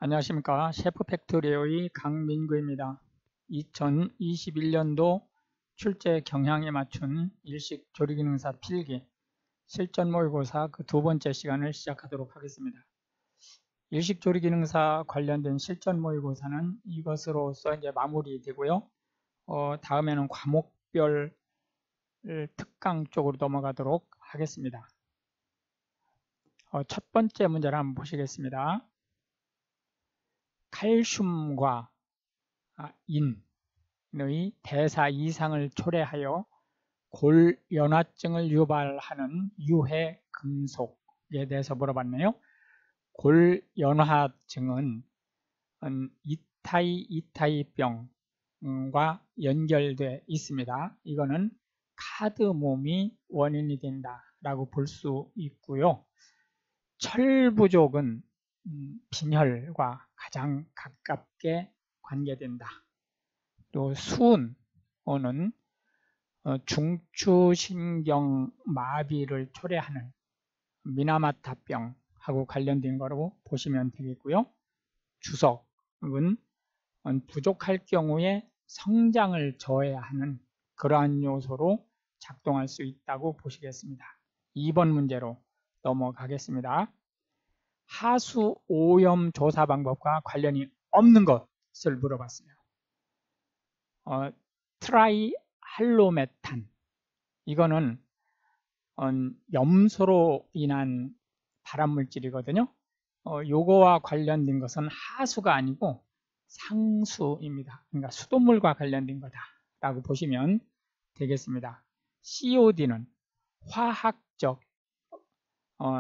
안녕하십니까. 셰프팩토리의 강민구입니다. 2021년도 출제 경향에 맞춘 일식 조리기능사 필기 실전 모의고사 그 두 번째 시간을 시작하도록 하겠습니다. 일식 조리기능사 관련된 실전 모의고사는 이것으로서 이제 마무리되고요. 다음에는 과목별 특강 쪽으로 넘어가도록 하겠습니다. 첫 번째 문제를 한번 보시겠습니다. 칼슘과 인의 대사 이상을 초래하여 골연화증을 유발하는 유해 금속에 대해서 물어봤네요. 골연화증은 이타이병과 연결되어 있습니다. 이거는 카드뮴이 원인이 된다라고 볼 수 있고요. 철 부족은 빈혈과 가장 가깝게 관계된다. 또 수은은 중추신경 마비를 초래하는 미나마타병하고 관련된 거라고 보시면 되겠고요. 주석은 부족할 경우에 성장을 저해하는 그러한 요소로 작동할 수 있다고 보시겠습니다. 2번 문제로 넘어가겠습니다. 하수 오염 조사 방법과 관련이 없는 것을 물어봤어요. 트라이할로메탄, 이거는 염소로 인한 발암물질이거든요. 요거와 관련된 것은 하수가 아니고 상수입니다. 그러니까 수돗물과 관련된 거다라고 보시면 되겠습니다. COD는 화학적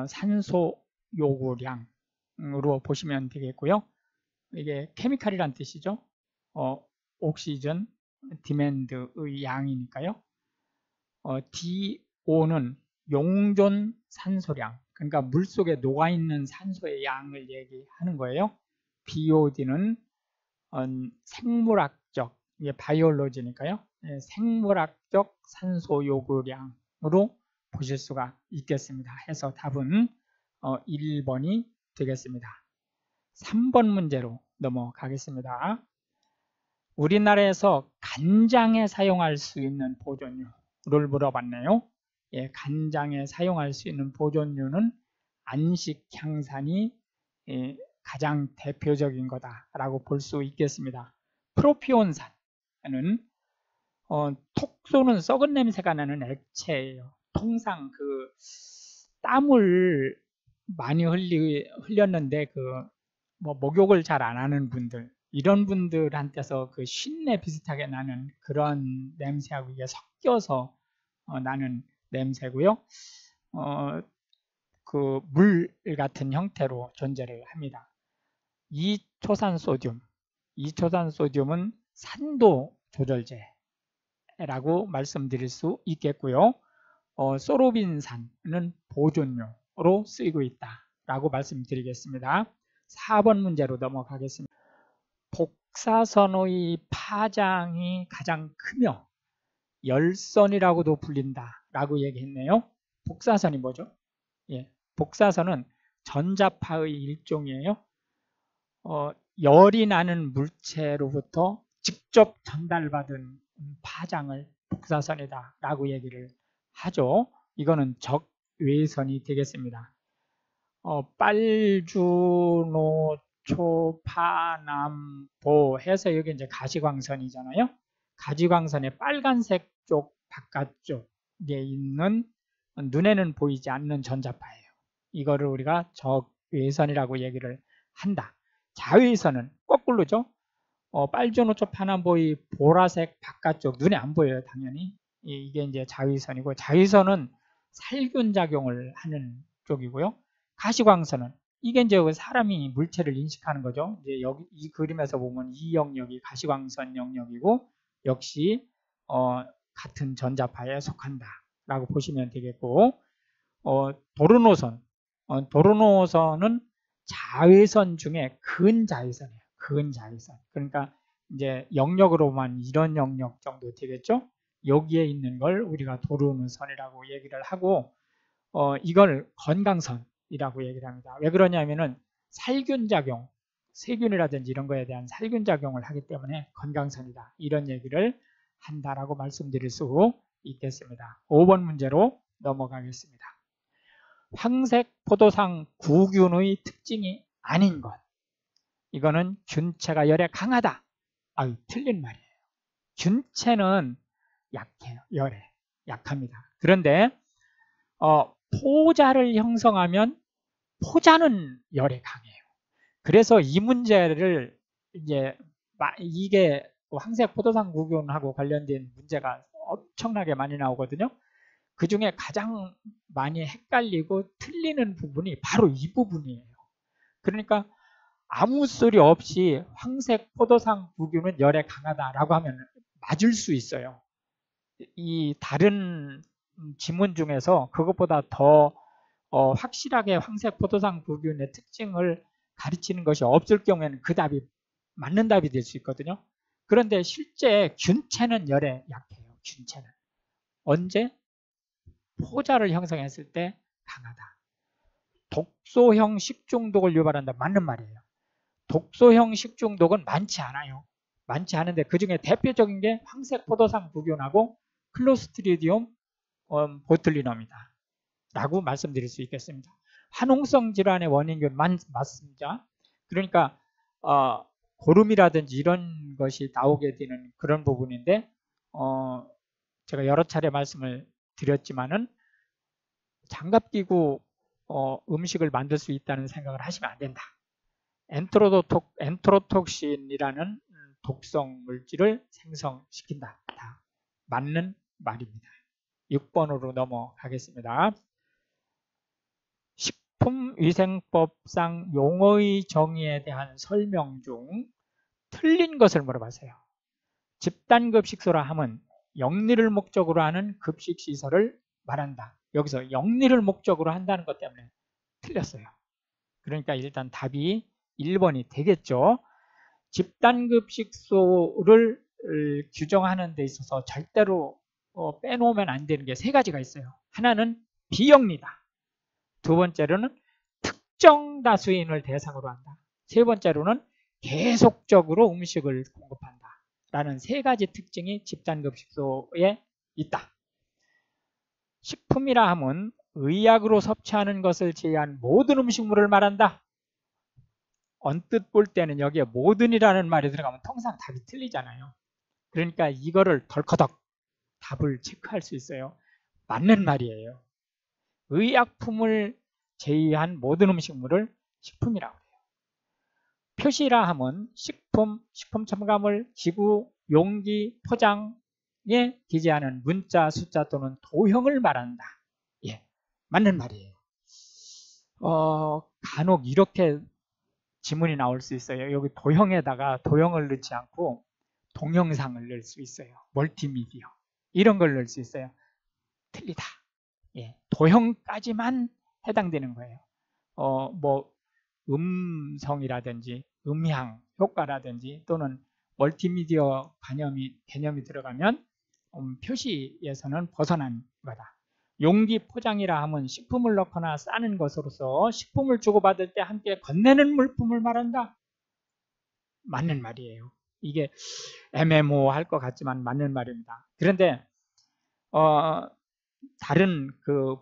산소 요구량으로 보시면 되겠고요. 이게 케미칼이란 뜻이죠. 옥시전 디맨드의 양이니까요. DO는 용존 산소량, 그러니까 물속에 녹아있는 산소의 양을 얘기하는 거예요. BOD는 생물학적, 이게 바이올로지니까요. 생물학적 산소 요구량으로 보실 수가 있겠습니다. 해서 답은 1번이 되겠습니다. 3번 문제로 넘어가겠습니다. 우리나라에서 간장에 사용할 수 있는 보존료를 물어봤네요. 간장에 사용할 수 있는 보존료는 안식향산이 가장 대표적인 거다라고 볼 수 있겠습니다. 프로피온산은 톡 쏘는 썩은 냄새가 나는 액체예요. 통상 그 땀을 많이 흘렸는데 목욕을 잘 안 하는 분들, 이런 분들한테서 그 쉰내 비슷하게 나는 그런 냄새하고 이게 섞여서 나는 냄새고요. 그 물 같은 형태로 존재를 합니다. 이초산소듐은 산도 조절제라고 말씀드릴 수 있겠고요. 소로빈산은 보존료로 쓰이고 있다라고 말씀드리겠습니다. 4번 문제로 넘어가겠습니다. 복사선의 파장이 가장 크며 열선이라고도 불린다라고 얘기했네요. 복사선이 뭐죠? 복사선은 전자파의 일종이에요. 열이 나는 물체로부터 직접 전달받은 파장을 복사선이다라고 얘기를 하죠. 이거는 적외선이 되겠습니다. 빨주노초파남보 해서 여기 이제 가시광선이잖아요. 가시광선의 빨간색 쪽 바깥쪽에 있는 눈에는 보이지 않는 전자파예요. 이거를 우리가 적외선이라고 얘기를 한다. 자외선은 거꾸로죠. 빨주노초파남보의 보라색 바깥쪽 눈에 안 보여요, 당연히. 이게 이제 자외선이고, 자외선은 살균 작용을 하는 쪽이고요. 가시광선은 이게 이제 사람이 물체를 인식하는 거죠. 이제 여기 이 그림에서 보면 이 영역이 가시광선 영역이고 역시 같은 전자파에 속한다라고 보시면 되겠고, 도르노선은 자외선 중에 근자외선이에요. 근자외선. 그러니까 이제 영역으로만 이런 영역 정도 되겠죠. 여기에 있는 걸 우리가 도르노선이라고 얘기를 하고, 이걸 건강선이라고 얘기를 합니다. 왜 그러냐면은 살균작용, 세균이라든지 이런 거에 대한 살균 작용을 하기 때문에 건강선이다. 이런 얘기를 한다라고 말씀드릴 수 있겠습니다. 5번 문제로 넘어가겠습니다. 황색 포도상 구균의 특징이 아닌 것. 이거는 균체가 열에 강하다. 아유, 틀린 말이에요. 균체는 약해요. 열에 약합니다. 그런데 포자를 형성하면 포자는 열에 강해요. 그래서 이 문제를 이제 이게 황색 포도상 구균하고 관련된 문제가 엄청나게 많이 나오거든요. 그 중에 가장 많이 헷갈리고 틀리는 부분이 바로 이 부분이에요. 그러니까 아무 소리 없이 황색 포도상 구균은 열에 강하다라고 하면 맞을 수 있어요. 이 다른 지문 중에서 그것보다 더 확실하게 황색 포도상 구균의 특징을 가르치는 것이 없을 경우에는 그 답이 맞는 답이 될 수 있거든요. 그런데 실제 균체는 열에 약해요. 균체는. 언제? 포자를 형성했을 때 강하다. 독소형 식중독을 유발한다. 맞는 말이에요. 독소형 식중독은 많지 않아요. 많지 않은데 그 중에 대표적인 게 황색 포도상 구균하고 클로스트리디움 보툴리넘이다. 라고 말씀드릴 수 있겠습니다. 화농성 질환의 원인균 맞습니다. 그러니까 고름이라든지 이런 것이 나오게 되는 그런 부분인데 제가 여러 차례 말씀을 드렸지만은 장갑 끼고 음식을 만들 수 있다는 생각을 하시면 안 된다. 엔테로톡신이라는 독성 물질을 생성시킨다. 다 맞는 말입니다. 6번으로 넘어가겠습니다. 식품위생법상 용어의 정의에 대한 설명 중 틀린 것을 물어보세요. 집단급식소라 함은 영리를 목적으로 하는 급식시설을 말한다. 여기서 영리를 목적으로 한다는 것 때문에 틀렸어요. 그러니까 일단 답이 1번이 되겠죠. 집단급식소를 규정하는 데 있어서 절대로 빼놓으면 안 되는 게 3가지가 있어요. 하나는 비영리다. 두 번째로는 특정 다수인을 대상으로 한다. 세 번째로는 계속적으로 음식을 공급한다. 라는 3가지 특징이 집단급식소에 있다. 식품이라 함은 의약으로 섭취하는 것을 제외한 모든 음식물을 말한다. 언뜻 볼 때는 여기에 모든이라는 말이 들어가면 통상 답이 틀리잖아요. 그러니까 이거를 덜커덕 답을 체크할 수 있어요. 맞는 말이에요. 의약품을 제외한 모든 음식물을 식품이라고 해요. 표시라 함은 식품, 식품 첨가물, 기구, 용기, 포장에 기재하는 문자, 숫자 또는 도형을 말한다. 예, 맞는 말이에요. 간혹 이렇게 지문이 나올 수 있어요. 여기 도형에다가 도형을 넣지 않고 동영상을 넣을 수 있어요. 멀티미디어 이런 걸 넣을 수 있어요. 틀리다. 예, 도형까지만 해당되는 거예요. 뭐 음성이라든지 음향 효과라든지 또는 멀티미디어 개념이 들어가면 표시에서는 벗어난 거다. 용기 포장이라 하면 식품을 넣거나 싸는 것으로서 식품을 주고받을 때 함께 건네는 물품을 말한다. 맞는 말이에요. 이게 애매모호할 것 같지만 맞는 말입니다. 그런데 다른 그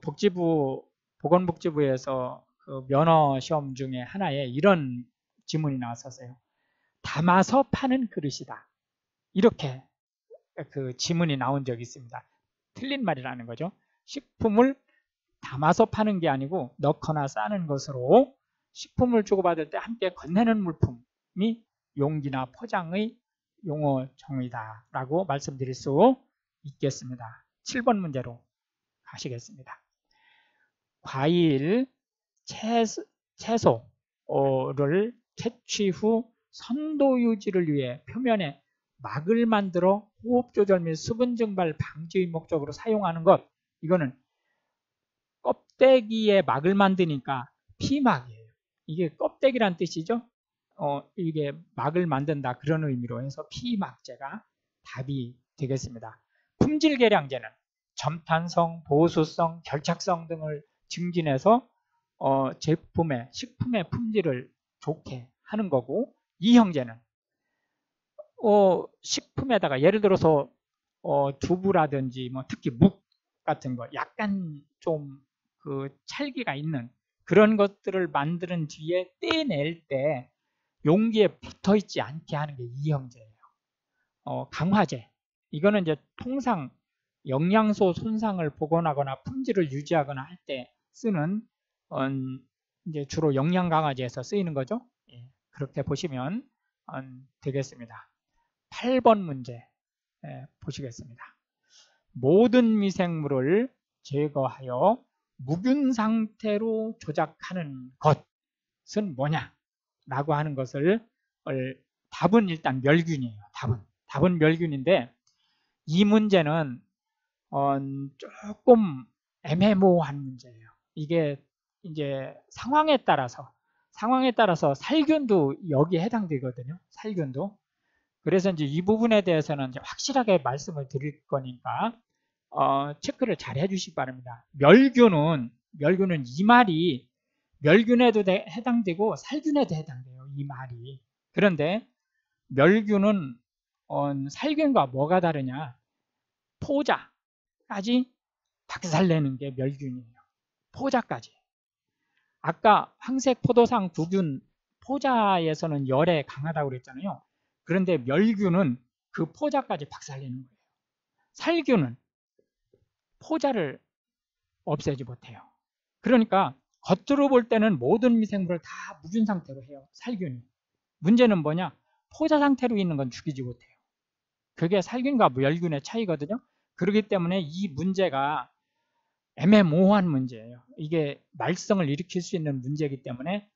보건복지부에서 그 면허 시험 중에 하나에 이런 지문이 나왔었어요. 담아서 파는 그릇이다. 이렇게 그 지문이 나온 적이 있습니다. 틀린 말이라는 거죠. 식품을 담아서 파는 게 아니고 넣거나 싸는 것으로 식품을 주고받을 때 함께 건네는 물품이 용기나 포장의 용어 정의다 라고 말씀드릴 수 있겠습니다. 7번 문제로 가시겠습니다. 과일, 채소를 채취 후 선도 유지를 위해 표면에 막을 만들어 호흡 조절 및 수분 증발 방지의 목적으로 사용하는 것. 이거는 껍데기에 막을 만드니까 피막이에요. 이게 껍데기란 뜻이죠. 이게 막을 만든다 그런 의미로 해서 피막제가 답이 되겠습니다. 품질 계량제는 점탄성, 보수성, 결착성 등을 증진해서 식품의 품질을 좋게 하는 거고, 이 형제는 식품에다가 예를 들어서 두부라든지 뭐 특히 묵 같은 거 약간 좀 그 찰기가 있는 그런 것들을 만드는 뒤에 떼낼 때 용기에 붙어 있지 않게 하는 게 이 형제예요. 강화제. 이거는 이제 통상 영양소 손상을 복원하거나 품질을 유지하거나 할 때 쓰는 이제 주로 영양 강화제에서 쓰이는 거죠. 예, 그렇게 보시면 되겠습니다. 8번 문제 보시겠습니다. 모든 미생물을 제거하여 무균 상태로 조작하는 것은 뭐냐? 라고 하는 것을 답은 일단 멸균이에요. 답은 멸균인데 이 문제는 조금 애매모호한 문제예요. 이게 이제 상황에 따라서 살균도 여기에 해당되거든요. 살균도. 그래서 이제 이 부분에 대해서는 이제 확실하게 말씀을 드릴 거니까 체크를 잘 해주시기 바랍니다. 멸균은 이 말이 멸균에도 해당되고 살균에도 해당돼요. 이 말이. 그런데 멸균은 살균과 뭐가 다르냐? 포자까지 박살내는 게 멸균이에요. 포자까지. 아까 황색 포도상 구균 포자에서는 열에 강하다고 그랬잖아요. 그런데 멸균은 그 포자까지 박살내는 거예요. 살균은 포자를 없애지 못해요. 그러니까 겉으로 볼 때는 모든 미생물을 다 무균 상태로 해요. 살균이. 문제는 뭐냐? 포자 상태로 있는 건 죽이지 못해요. 그게 살균과 멸균의 차이거든요. 그렇기 때문에 이 문제가 애매모호한 문제예요. 이게 말썽을 일으킬 수 있는 문제이기 때문에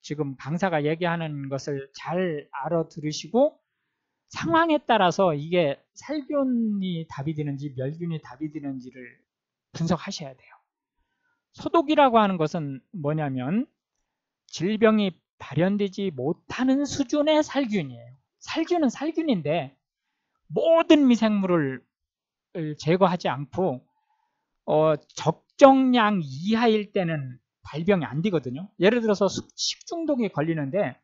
지금 강사가 얘기하는 것을 잘 알아들으시고 상황에 따라서 이게 살균이 답이 되는지 멸균이 답이 되는지를 분석하셔야 돼요. 소독이라고 하는 것은 뭐냐면 질병이 발현되지 못하는 수준의 살균이에요. 살균은 살균인데 모든 미생물을 제거하지 않고 적정량 이하일 때는 발병이 안 되거든요. 예를 들어서 식중독이 걸리는데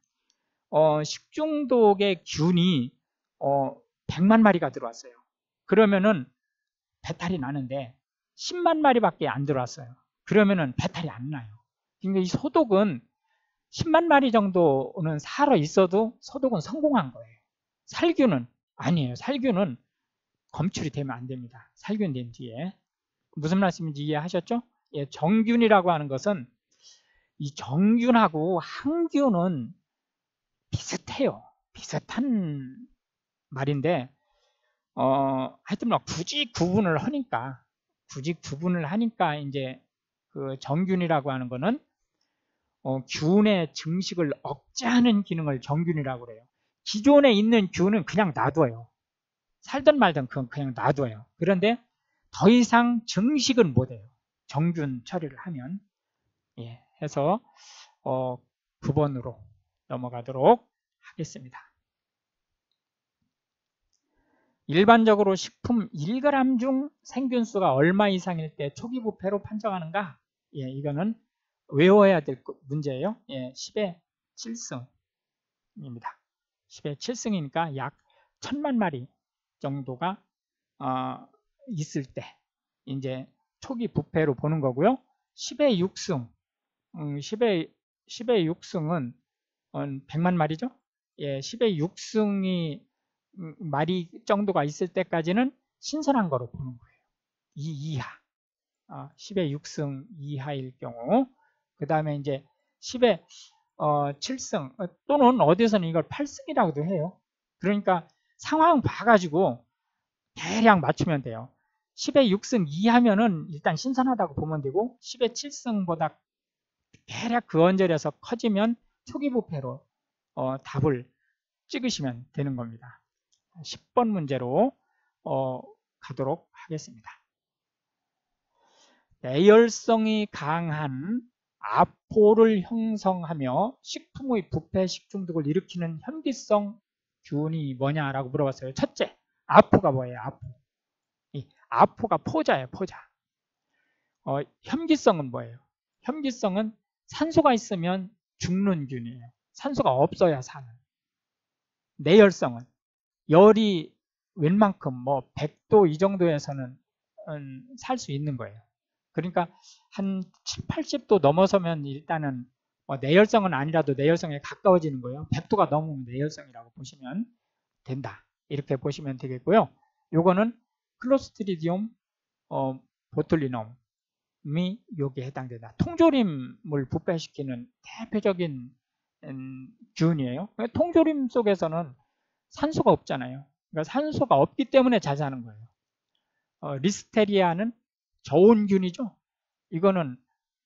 식중독의 균이 100만 마리가 들어왔어요. 그러면은 배탈이 나는데 10만 마리밖에 안 들어왔어요. 그러면은 배탈이 안 나요. 그러니까 이 소독은 10만 마리 정도는 살아 있어도 소독은 성공한 거예요. 살균은 아니에요. 살균은 검출이 되면 안 됩니다. 살균된 뒤에. 무슨 말씀인지 이해하셨죠? 예, 정균이라고 하는 것은 이 정균하고 항균은 비슷해요. 비슷한 말인데 하여튼 뭐 굳이 구분을 하니까 이제 그 정균이라고 하는 거는 균의 증식을 억제하는 기능을 정균이라고 그래요. 기존에 있는 균은 그냥 놔둬요. 살든 말든 그건 그냥 놔둬요. 그런데 더 이상 증식은 못해요. 정균 처리를 하면. 예, 해서 9번으로 넘어가도록 하겠습니다. 일반적으로 식품 1g 중 생균수가 얼마 이상일 때 초기 부패로 판정하는가? 예, 이거는 외워야 될 문제예요. 예, 10의 7승입니다. 10의 7승이니까 약 1000만 마리 정도가 있을 때 이제 초기 부패로 보는 거고요. 10의 6승, 10의 6승은 100만 마리죠. 예, 10의 6승이 마리 정도가 있을 때까지는 신선한 거로 보는 거예요. 이 이하. 10의 6승 이하일 경우. 그 다음에 이제 10의 7승 또는 어디서는 이걸 8승이라고도 해요. 그러니까 상황 봐가지고 대략 맞추면 돼요. 10의 6승 이하면은 일단 신선하다고 보면 되고 10의 7승보다 대략 그 언저리에서 커지면 초기 부패로 답을 찍으시면 되는 겁니다. 10번 문제로 가도록 하겠습니다. 내열성이 강한 아포를 형성하며 식품의 부패 식중독을 일으키는 현기성 균이 뭐냐라고 물어봤어요. 첫째, 아포가 뭐예요? 이 아포가 포자예요. 포자. 현기성은 뭐예요? 현기성은 산소가 있으면 죽는 균이에요. 산소가 없어야 사는. 내열성은 열이 웬만큼 뭐 100도 이 정도에서는 살 수 있는 거예요. 그러니까 한 7, 80도 넘어서면 일단은 뭐 내열성은 아니라도 내열성에 가까워지는 거예요. 100도가 넘으면 내열성이라고 보시면 된다. 이렇게 보시면 되겠고요. 요거는 클로스트리디움 보툴리넘이 여기에 해당된다. 통조림을 부패시키는 대표적인 균이에요. 통조림 속에서는 산소가 없잖아요. 그러니까 산소가 없기 때문에 잘 사는 거예요. 리스테리아는 저온균이죠. 이거는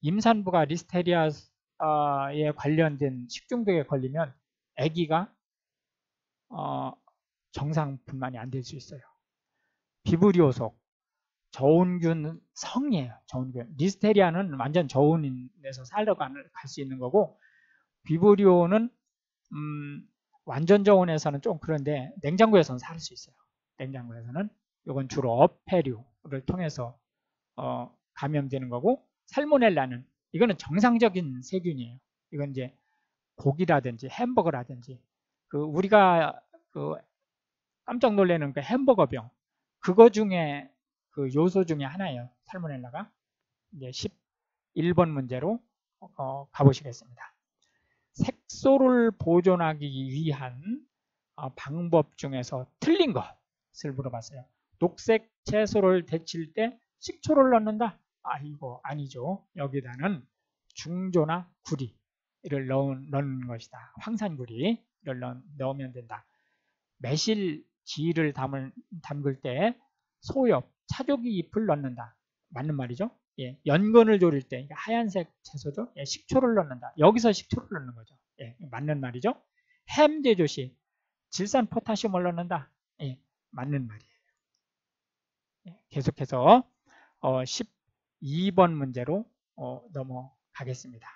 임산부가 리스테리아에 관련된 식중독에 걸리면 아기가 정상분만이 안 될 수 있어요. 비브리오속 저온균 성이에요. 저온균. 리스테리아는 완전 저온에서 살아갈 수 있는 거고, 비브리오는 완전 저온에서는 좀 그런데 냉장고에서는 살 수 있어요. 냉장고에서는. 이건 주로 어패류를 통해서 감염되는 거고, 살모넬라는 이거는 정상적인 세균이에요. 이건 이제 고기라든지 햄버거라든지 우리가 깜짝 놀라는 그 햄버거병, 그거 중에 그 요소 중에 하나예요. 살모넬라가. 이제 11번 문제로 가보시겠습니다. 색소를 보존하기 위한 방법 중에서 틀린 것을 물어봤어요. 녹색 채소를 데칠 때 식초를 넣는다? 이거 아니죠. 여기다는 중조나 구리를 넣는 것이다. 황산구리를 넣으면 된다. 매실지를 담글 때 소엽, 차조기 잎을 넣는다. 맞는 말이죠. 예, 연근을 졸일 때 하얀색 채소죠. 예, 식초를 넣는다. 여기서 식초를 넣는 거죠. 예, 맞는 말이죠. 햄 제조 시 질산 포타슘을 넣는다. 예, 맞는 말이에요. 예, 계속해서 12번 문제로 넘어가겠습니다.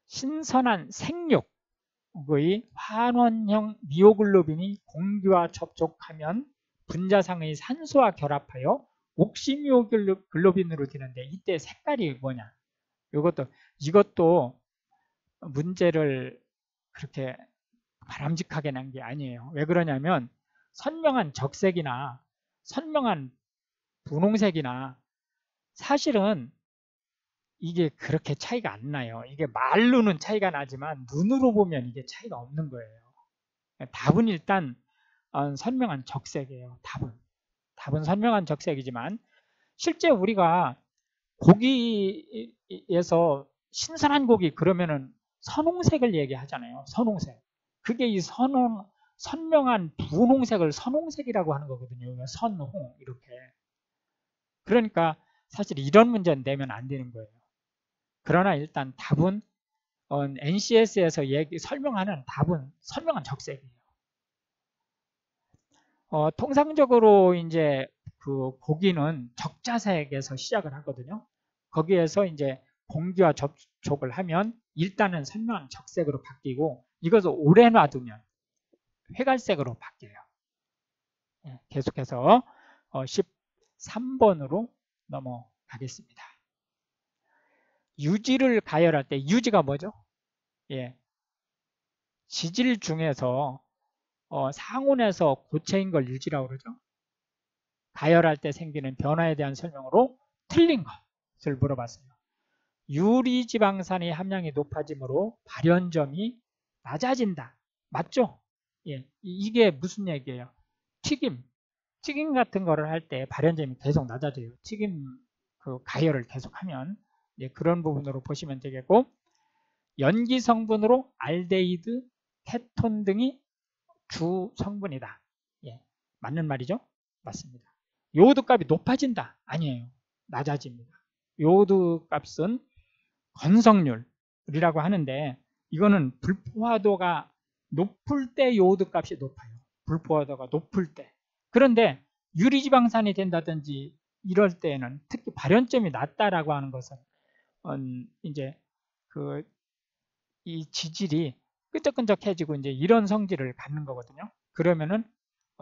신선한 생육의 환원형 미오글로빈이 공기와 접촉하면 분자상의 산소와 결합하여 옥시미오글로빈으로 되는데, 이때 색깔이 뭐냐? 이것도 문제를 그렇게 바람직하게 낸 게 아니에요. 왜 그러냐면 선명한 적색이나 선명한 분홍색이나 사실은 이게 그렇게 차이가 안 나요. 이게 말로는 차이가 나지만 눈으로 보면 이게 차이가 없는 거예요. 답은 일단 선명한 적색이에요. 답은 선명한 적색이지만 실제 우리가 고기에서 신선한 고기 그러면은 선홍색을 얘기하잖아요. 선홍색. 그게 이 선명한 분홍색을 선홍색이라고 하는 거거든요. 선홍 이렇게. 그러니까 사실 이런 문제는 내면 안 되는 거예요. 그러나 일단 답은 NCS에서 설명하는 답은 선명한 적색이에요. 통상적으로 이제 그 고기는 적자색에서 시작을 하거든요. 거기에서 이제 공기와 접촉을 하면 일단은 선명한 적색으로 바뀌고, 이것을 오래 놔두면 회갈색으로 바뀌어요. 예, 계속해서 13번으로 넘어가겠습니다. 유지를 가열할 때, 유지가 뭐죠? 예, 지질 중에서 상온에서 고체인 걸 유지라고 그러죠. 가열할 때 생기는 변화에 대한 설명으로 틀린 것을 물어봤어요. 유리지방산의 함량이 높아지므로 발연점이 낮아진다. 맞죠? 예, 이게 무슨 얘기예요? 튀김 같은 거를 할 때 발연점이 계속 낮아져요. 튀김 가열을 계속하면. 예, 그런 부분으로 보시면 되겠고, 연기 성분으로 알데히드, 케톤 등이 주 성분이다. 예, 맞는 말이죠? 맞습니다. 요오드 값이 높아진다? 아니에요. 낮아집니다. 요오드 값은 건성률이라고 하는데, 이거는 불포화도가 높을 때 요오드 값이 높아요. 불포화도가 높을 때. 그런데 유리지방산이 된다든지 이럴 때에는, 특히 발연점이 낮다라고 하는 것은 이제 이 지질이 끈적끈적해지고 이제 이런 성질을 갖는 거거든요. 그러면은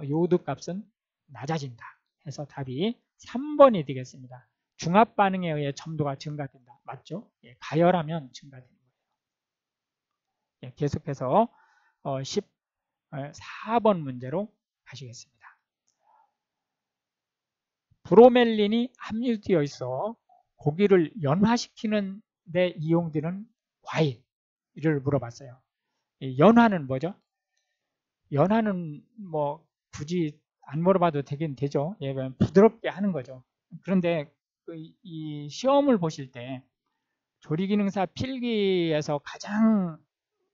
요오드 값은 낮아진다 해서 답이 3번이 되겠습니다. 중합 반응에 의해 점도가 증가된다. 맞죠? 예, 가열하면 증가되는 거예요. 예, 계속해서 14번 문제로 가시겠습니다. 브로멜린이 함유되어 있어 고기를 연화시키는 데 이용되는 과일을 물어봤어요. 연화는 뭐죠? 연화는 뭐 굳이 안 물어봐도 되긴 되죠. 예, 부드럽게 하는 거죠. 그런데 이 시험을 보실 때 조리기능사 필기에서 가장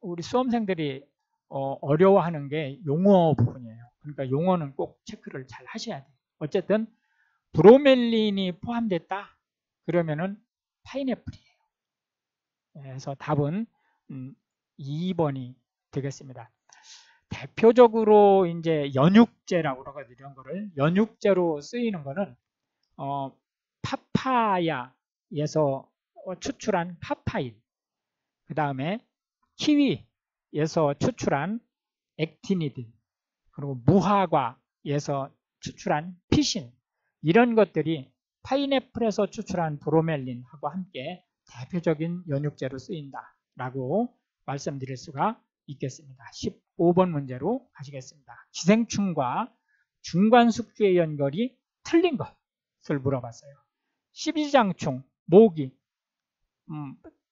우리 수험생들이 어려워하는 게 용어 부분이에요. 그러니까 용어는 꼭 체크를 잘 하셔야 돼요. 어쨌든 브로멜린이 포함됐다? 그러면은 파인애플이에요. 그래서 답은 2번이 되겠습니다. 대표적으로 이제 연육제라고 그러거든요. 이런 거를 연육제로 쓰이는 거는 파파야에서 추출한 파파인, 그 다음에 키위에서 추출한 액티니딘, 그리고 무화과에서 추출한 피신, 이런 것들이 파인애플에서 추출한 브로멜린하고 함께 대표적인 연육제로 쓰인다라고 말씀드릴 수가 있겠습니다. 15번 문제로 가시겠습니다. 기생충과 중관숙주의 연결이 틀린 것을 물어봤어요. 십이장충, 모기,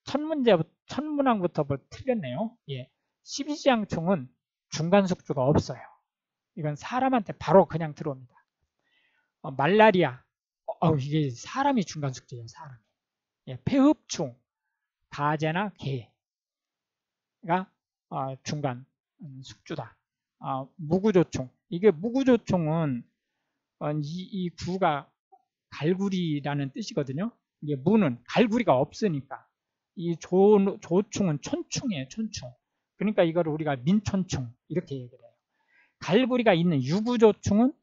첫 문항부터 틀렸네요. 예, 십이장충은 중간숙주가 없어요. 이건 사람한테 바로 그냥 들어옵니다. 말라리아, 이게 사람이 중간숙주예요. 사람이. 예, 폐흡충, 가재나 개가 중간 숙주다. 무구조충, 이게 무구조충은 이 구가 갈구리라는 뜻이거든요. 이게 무는 갈구리가 없으니까, 이 조충은 촌충이에요. 촌충. 그러니까 이거를 우리가 민촌충 이렇게 얘기를 해요. 갈구리가 있는 유구조충은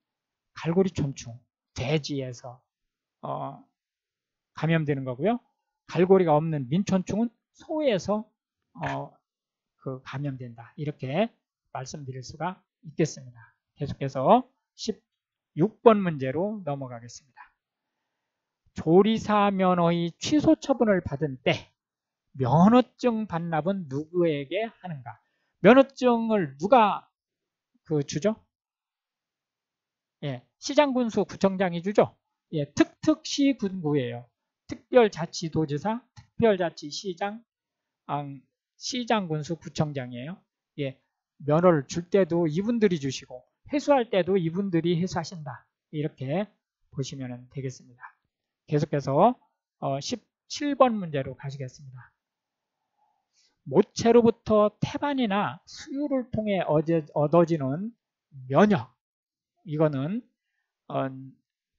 갈고리촌충, 돼지에서 감염되는 거고요. 갈고리가 없는 민촌충은 소에서 감염된다. 이렇게 말씀드릴 수가 있겠습니다. 계속해서 16번 문제로 넘어가겠습니다. 조리사 면허의 취소 처분을 받은 때 면허증 반납은 누구에게 하는가? 면허증을 누가 주죠? 예, 시장군수 구청장이 주죠. 예, 특특시군구예요. 특별자치도지사, 특별자치시장, 시장군수 구청장이에요. 예, 면허를 줄 때도 이분들이 주시고 회수할 때도 이분들이 회수하신다. 이렇게 보시면 되겠습니다. 계속해서 17번 문제로 가시겠습니다. 모체로부터 태반이나 수유를 통해 얻어지는 면역, 이거는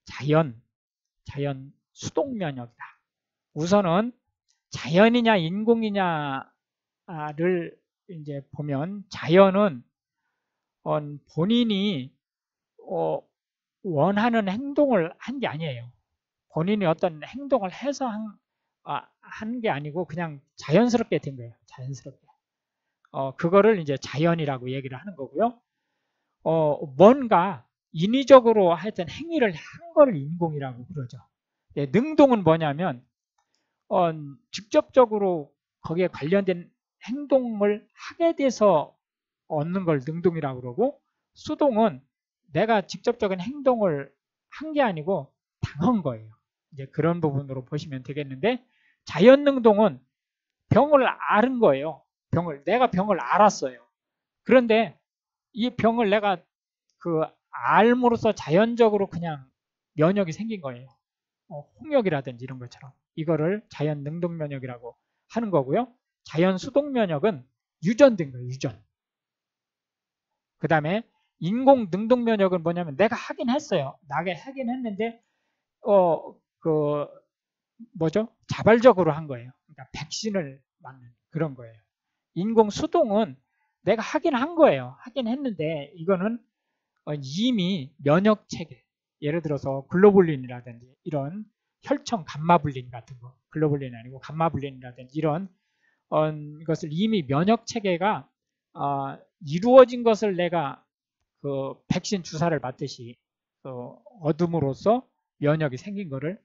자연 수동 면역이다. 우선은 자연이냐 인공이냐를 이제 보면, 자연은 본인이 원하는 행동을 한 게 아니에요. 본인이 어떤 행동을 해서 한 게 아니고 그냥 자연스럽게 된 거예요. 자연스럽게. 그거를 이제 자연이라고 얘기를 하는 거고요. 뭔가 인위적으로 하여튼 행위를 한 거를 인공이라고 그러죠. 예, 능동은 뭐냐면 직접적으로 거기에 관련된 행동을 하게 돼서 얻는 걸 능동이라고 그러고, 수동은 내가 직접적인 행동을 한 게 아니고 당한 거예요. 이제 그런 부분으로 보시면 되겠는데, 자연 능동은 병을 앓은 거예요. 내가 병을 앓았어요. 그런데 이 병을 내가 알므로써 자연적으로 그냥 면역이 생긴 거예요. 홍역이라든지 이런 것처럼. 이거를 자연 능동 면역이라고 하는 거고요. 자연 수동 면역은 유전된 거예요. 유전. 그 다음에 인공 능동 면역은 뭐냐면 내가 하긴 했어요. 나게 하긴 했는데 자발적으로 한 거예요. 그러니까 백신을 맞는 그런 거예요. 인공 수동은 내가 하긴 한 거예요. 하긴 했는데 이거는 이미 면역 체계, 예를 들어서 글로불린이라든지 이런 혈청 감마불린 같은 거, 글로불린이 아니고 감마불린이라든지 이런 것을 이미 면역 체계가 이루어진 것을 내가 백신 주사를 맞듯이 얻음으로써 면역이 생긴 거를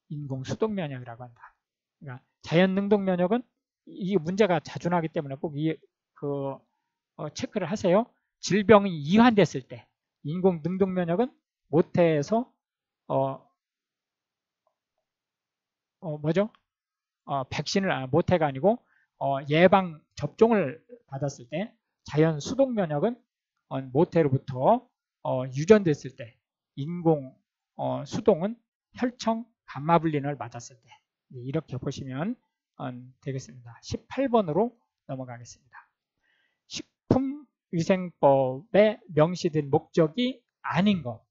인공 수동 면역이라고 한다. 그러니까 자연 능동 면역은 이 문제가 자주 나기 때문에 꼭 체크를 하세요. 질병이 이환됐을 때 인공 능동 면역은 모태에서 백신을 모태가 아니고 예방 접종을 받았을 때, 자연 수동 면역은 모태로부터 유전됐을 때, 인공 수동은 혈청 감마불린을 맞았을 때, 이렇게 보시면 되겠습니다. 18번으로 넘어가겠습니다. 식품위생법에 명시된 목적이 아닌 것.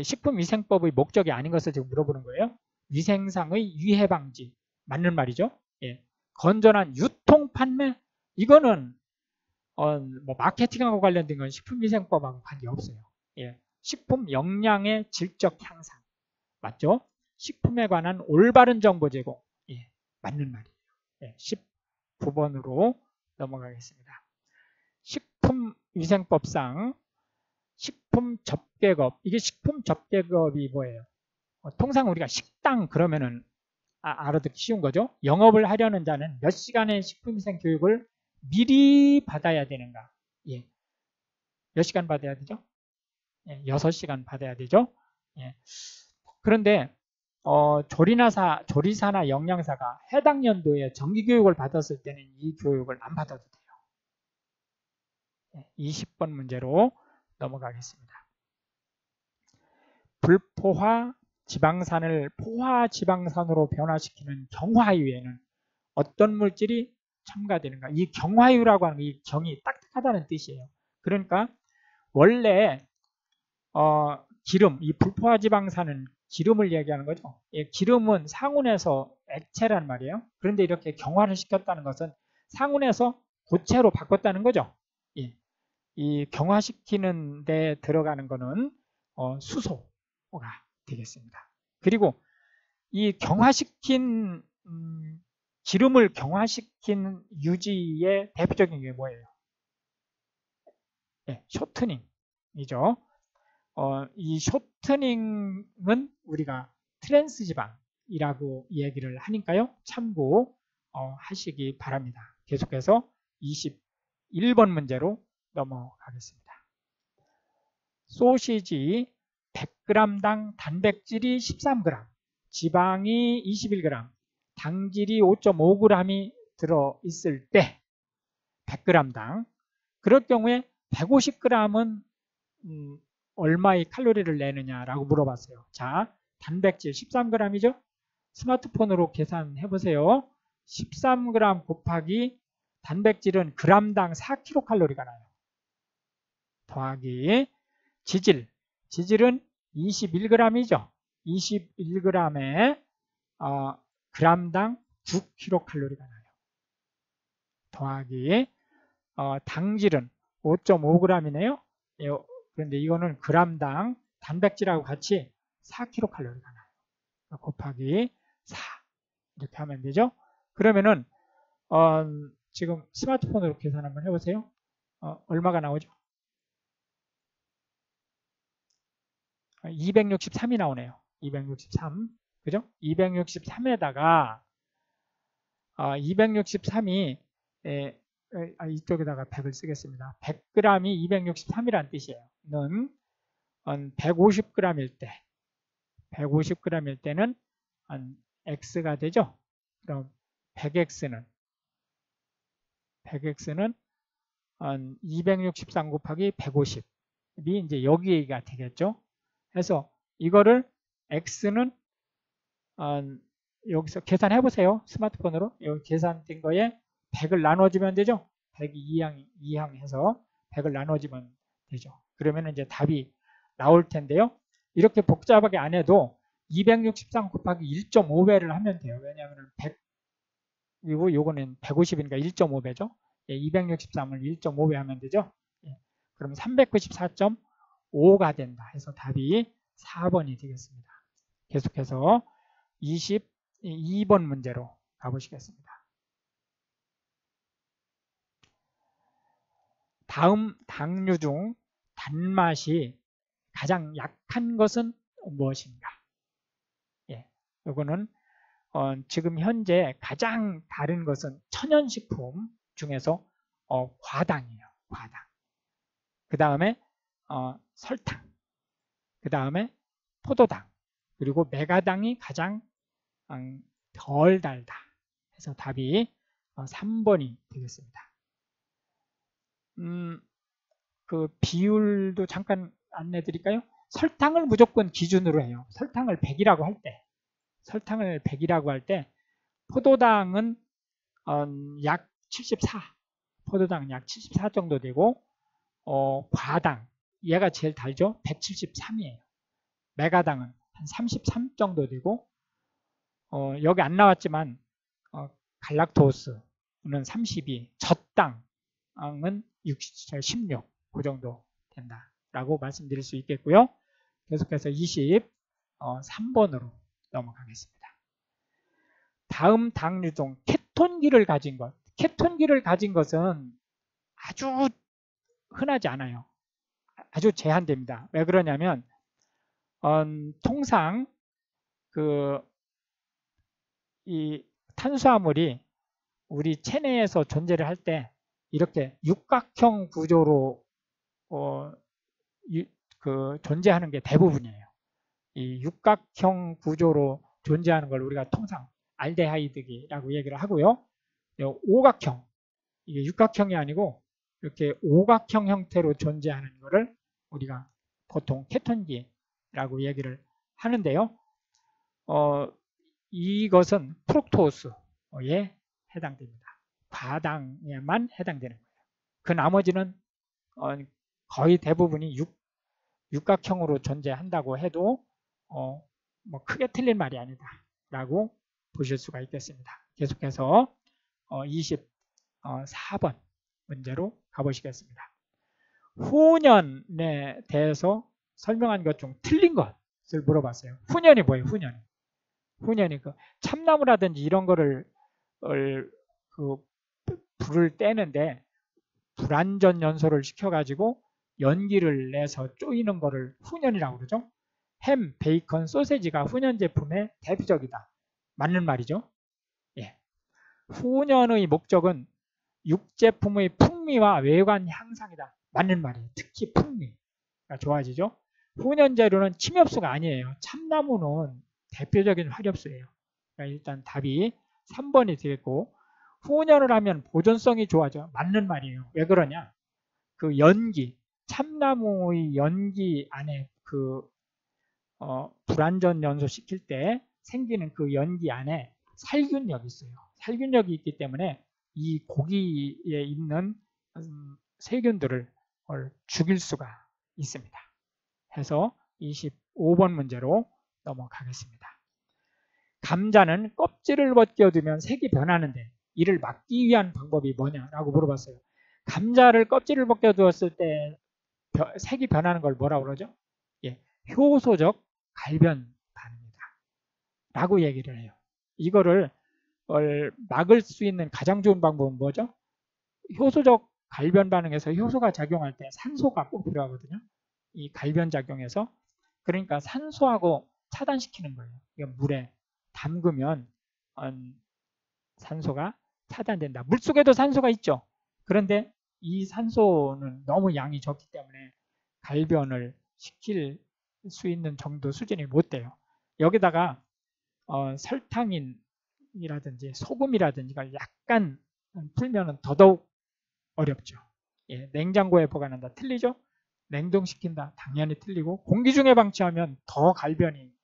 식품위생법의 목적이 아닌 것을 지금 물어보는 거예요. 위생상의 위해 방지, 맞는 말이죠. 예. 건전한 유통 판매, 이거는 뭐 마케팅하고 관련된 건 식품위생법하고 관계없어요. 예. 식품 영양의 질적 향상, 맞죠? 식품에 관한 올바른 정보 제공, 예. 맞는 말이에요. 예. 19번으로 넘어가겠습니다. 식품위생법상 식품접객업, 이게 식품접객업이 뭐예요? 통상 우리가 식당 그러면은 알아듣기 쉬운 거죠. 영업을 하려는 자는 몇 시간의 식품위생 교육을 미리 받아야 되는가? 예. 몇 시간 받아야 되죠? 예, 6시간 받아야 되죠. 예. 그런데 조리사나 영양사가 해당 연도에 정기교육을 받았을 때는 이 교육을 안 받아도 돼요. 예, 20번 문제로 넘어가겠습니다. 불포화 지방산을 포화지방산으로 변화시키는 경화유에는 어떤 물질이 첨가되는가? 이 경화유라고 하는 이 경이 딱딱하다는 뜻이에요. 그러니까 원래 기름, 이 불포화지방산은 기름을 얘기하는 거죠. 예, 기름은 상온에서 액체란 말이에요. 그런데 이렇게 경화를 시켰다는 것은 상온에서 고체로 바꿨다는 거죠. 예, 이 경화시키는 데 들어가는 거는 수소가 되겠습니다. 그리고 이 경화시킨 기름을 경화시킨 유지의 대표적인 게 뭐예요? 네, 쇼트닝이죠. 이 쇼트닝은 우리가 트랜스지방이라고 얘기를 하니까요. 참고 하시기 바랍니다. 계속해서 21번 문제로 넘어가겠습니다. 소시지 100g당 단백질이 13g, 지방이 21g, 당질이 5.5g이 들어있을 때 100g당, 그럴 경우에 150g은 얼마의 칼로리를 내느냐라고 물어봤어요. 자, 단백질 13g이죠? 스마트폰으로 계산해 보세요. 13g 곱하기 단백질은 g당 4kcal가 나요. 더하기 지질은 21g이죠. 21g에 g당 9kcal가 나요. 더하기 당질은 5.5g이네요. 그런데 이거는 g당 단백질하고 같이 4kcal가 나요. 곱하기 4 이렇게 하면 되죠. 그러면은 지금 스마트폰으로 계산 한번 해보세요. 얼마가 나오죠? 263이 나오네요. 263. 그죠? 263에다가 263이 이쪽에다가 100을 쓰겠습니다. 100g이 263이라는 뜻이에요. 는 150g일 때 150g일 때는 x가 되죠. 그럼 100x는 263 곱하기 150이 이제 여기가 되겠죠. 그래서 이거를 x는 여기서 계산해 보세요. 스마트폰으로 여기 계산된 거에 100을 나눠주면 되죠. 100이 2항해서 100을 나눠주면 되죠. 그러면 이제 답이 나올 텐데요. 이렇게 복잡하게 안 해도 263 곱하기 1.5배를 하면 돼요. 왜냐하면 100 그리고 요거는 150이니까 1.5배죠. 예, 263을 1.5배 하면 되죠. 예, 그럼 394.5가 된다 해서 답이 4번이 되겠습니다. 계속해서 22번 문제로 가보시겠습니다. 다음 당류 중 단맛이 가장 약한 것은 무엇인가? 예, 이거는 지금 현재 가장 다른 것은 천연식품 중에서 과당이에요. 과당. 그 다음에 설탕. 그 다음에 포도당. 그리고 메가당이 가장 덜 달다. 그래서 답이 3번이 되겠습니다. 그 비율도 잠깐 안내 드릴까요? 설탕을 무조건 기준으로 해요. 설탕을 100이라고 할 때, 포도당은 약 74, 포도당 약 74 정도 되고, 과당, 얘가 제일 달죠? 173이에요. 메가당은 한 33 정도 되고, 여기 안 나왔지만, 갈락토스는 32, 젖당은 16, 그 정도 된다라고 말씀드릴 수 있겠고요. 계속해서 23번으로 넘어가겠습니다. 다음 당류종 케톤기를 가진 것. 케톤기를 가진 것은 아주 흔하지 않아요. 아주 제한됩니다. 왜 그러냐면 통상 이 탄수화물이 우리 체내에서 존재를 할 때 이렇게 육각형 구조로 존재하는 게 대부분이에요. 이 육각형 구조로 존재하는 걸 우리가 통상 알데하이드라고 얘기를 하고요. 오각형, 이게 육각형이 아니고 이렇게 오각형 형태로 존재하는 것을 우리가 보통 케톤기라고 얘기를 하는데요. 이것은 프룩토스에 해당됩니다. 과당에만 해당되는 거예요. 그 나머지는 거의 대부분이 육각형으로 존재한다고 해도 뭐 크게 틀린 말이 아니다라고 보실 수가 있겠습니다. 계속해서 24번 문제로 가보시겠습니다. 후년에 대해서 설명한 것 중 틀린 것을 물어봤어요. 후년이 뭐예요? 후년이 그 참나무라든지 이런 거를 불을 떼는데 불완전 연소를 시켜가지고 연기를 내서 쪼이는 거를 후년이라고 그러죠. 햄, 베이컨, 소세지가 후년 제품의 대표적이다. 맞는 말이죠. 예. 후년의 목적은 육제품의 풍미와 외관 향상이다. 맞는 말이에요. 특히 풍미가 좋아지죠. 후년 재료는 침엽수가 아니에요. 참나무는 대표적인 활엽수예요. 그러니까 일단 답이 3번이 되겠고, 후년을 하면 보존성이 좋아져. 맞는 말이에요. 왜 그러냐? 그 연기, 참나무의 연기 안에 불완전 연소 시킬 때 생기는 그 연기 안에 살균력이 있어요. 살균력이 있기 때문에 이 고기에 있는 세균들을 죽일 수가 있습니다. 해서 25번 문제로 넘어가겠습니다. 감자는 껍질을 벗겨두면 색이 변하는데 이를 막기 위한 방법이 뭐냐라고 물어봤어요. 감자를 껍질을 벗겨두었을 때 색이 변하는 걸 뭐라고 그러죠? 예, 효소적 갈변 반응이다 라고 얘기를 해요. 이거를 막을 수 있는 가장 좋은 방법은 뭐죠? 효소적 갈변 반응에서 효소가 작용할 때 산소가 꼭 필요하거든요. 이 갈변 작용에서. 그러니까 산소하고 차단시키는 거예요. 물에 담그면 산소가 차단된다. 물속에도 산소가 있죠. 그런데 이 산소는 너무 양이 적기 때문에 갈변을 시킬 수 있는 정도 수준이 못 돼요. 여기다가 설탕이라든지 소금이라든지가 약간 풀면은 더더욱 어렵죠. 예, 냉장고에 보관한다. 틀리죠? 냉동시킨다. 당연히 틀리고 공기 중에 방치하면 더 갈변이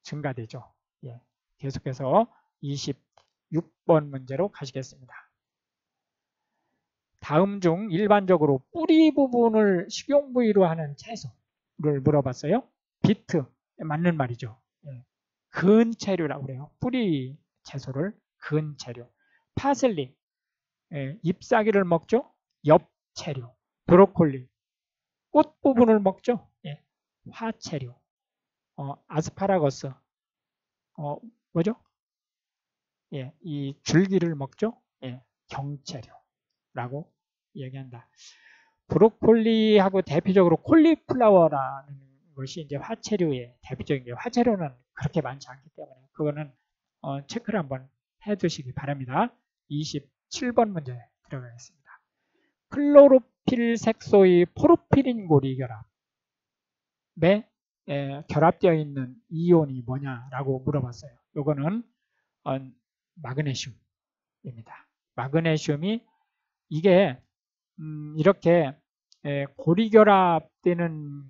증가되죠. 예, 계속해서 26번 문제로 가시겠습니다. 다음 중 일반적으로 뿌리 부분을 식용 부위로 하는 채소를 물어봤어요. 비트, 맞는 말이죠. 예. 근채류라고 그래요. 뿌리 채소를 근채류. 파슬리, 잎사귀를 먹죠. 엽채류. 브로콜리, 꽃 부분을 먹죠. 예. 화채류. 아스파라거스, 뭐죠? 예, 이 줄기를 먹죠. 예, 경채류라고 얘기한다. 브로콜리하고 대표적으로 콜리플라워라는 것이 이제 화채류의 대표적인 게, 화채류는 그렇게 많지 않기 때문에 그거는 체크를 한번 해두시기 바랍니다. 27번 문제 들어가겠습니다. 클로로필 색소의 포르피린 고리 결합에 결합되어 있는 이온이 뭐냐라고 물어봤어요. 요거는 마그네슘입니다. 마그네슘이 이게 이렇게 고리 결합되는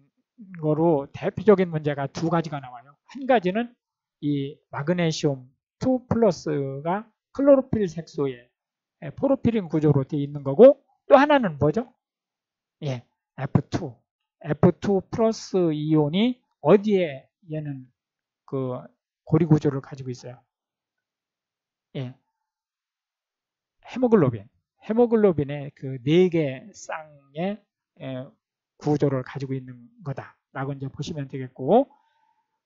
거로 대표적인 문제가 두 가지가 나와요. 한 가지는 이 마그네슘 2 플러스가 클로로필 색소에 포르피린 구조로 되어 있는 거고, 또 하나는 뭐죠? 예, F2 플러스 이온이 어디에 얘는 그 고리 구조를 가지고 있어요? 예, 헤모글로빈의 그 4개 쌍의 구조를 가지고 있는 거다라고 이제 보시면 되겠고,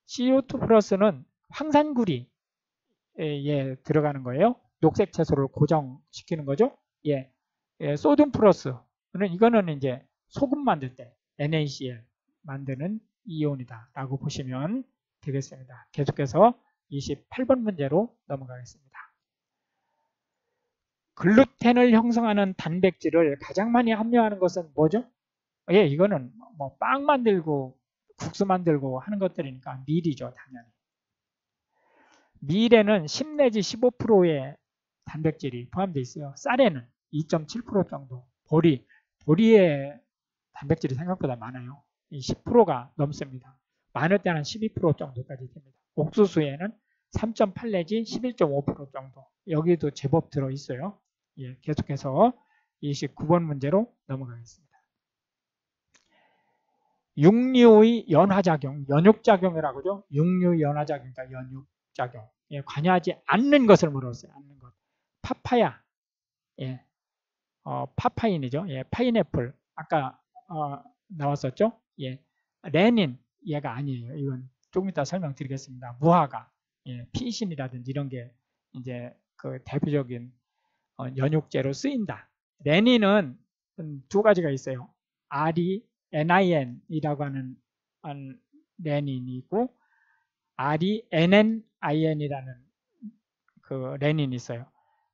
CO2 플러스는 황산구리에 들어가는 거예요. 녹색 채소를 고정시키는 거죠. 예, 소듐 플러스는 이거는 이제 소금 만들 때 NaCl 만드는 이온이다라고 보시면 되겠습니다. 계속해서 28번 문제로 넘어가겠습니다. 글루텐을 형성하는 단백질을 가장 많이 함유하는 것은 뭐죠? 예, 이거는 뭐 빵 만들고 국수 만들고 하는 것들이니까 밀이죠, 당연히. 밀에는 10 내지 15%의 단백질이 포함되어 있어요. 쌀에는 2.7% 정도. 보리의 단백질이 생각보다 많아요. 10%가 넘습니다. 많을 때는 12% 정도까지 됩니다. 옥수수에는 3.8 내지 11.5% 정도. 여기도 제법 들어있어요. 예, 계속해서 29번 문제로 넘어가겠습니다. 육류의 연화작용, 연육작용이라고 하죠. 육류 연화작용이니까 연육작용. 예, 관여하지 않는 것을 물었어요. 않는 것. 파파야, 예, 파파인이죠. 예, 파인애플. 아까 나왔었죠. 예, 레닌 얘가 아니에요. 이건 조금 이따 설명드리겠습니다. 무화과, 예, 피신이라든지 이런 게 이제 그 대표적인 연육제로 쓰인다. 레닌은 두 가지가 있어요. ReNin이라고 하는 레닌이 있고 ReNNin이라는 그 레닌이 있어요.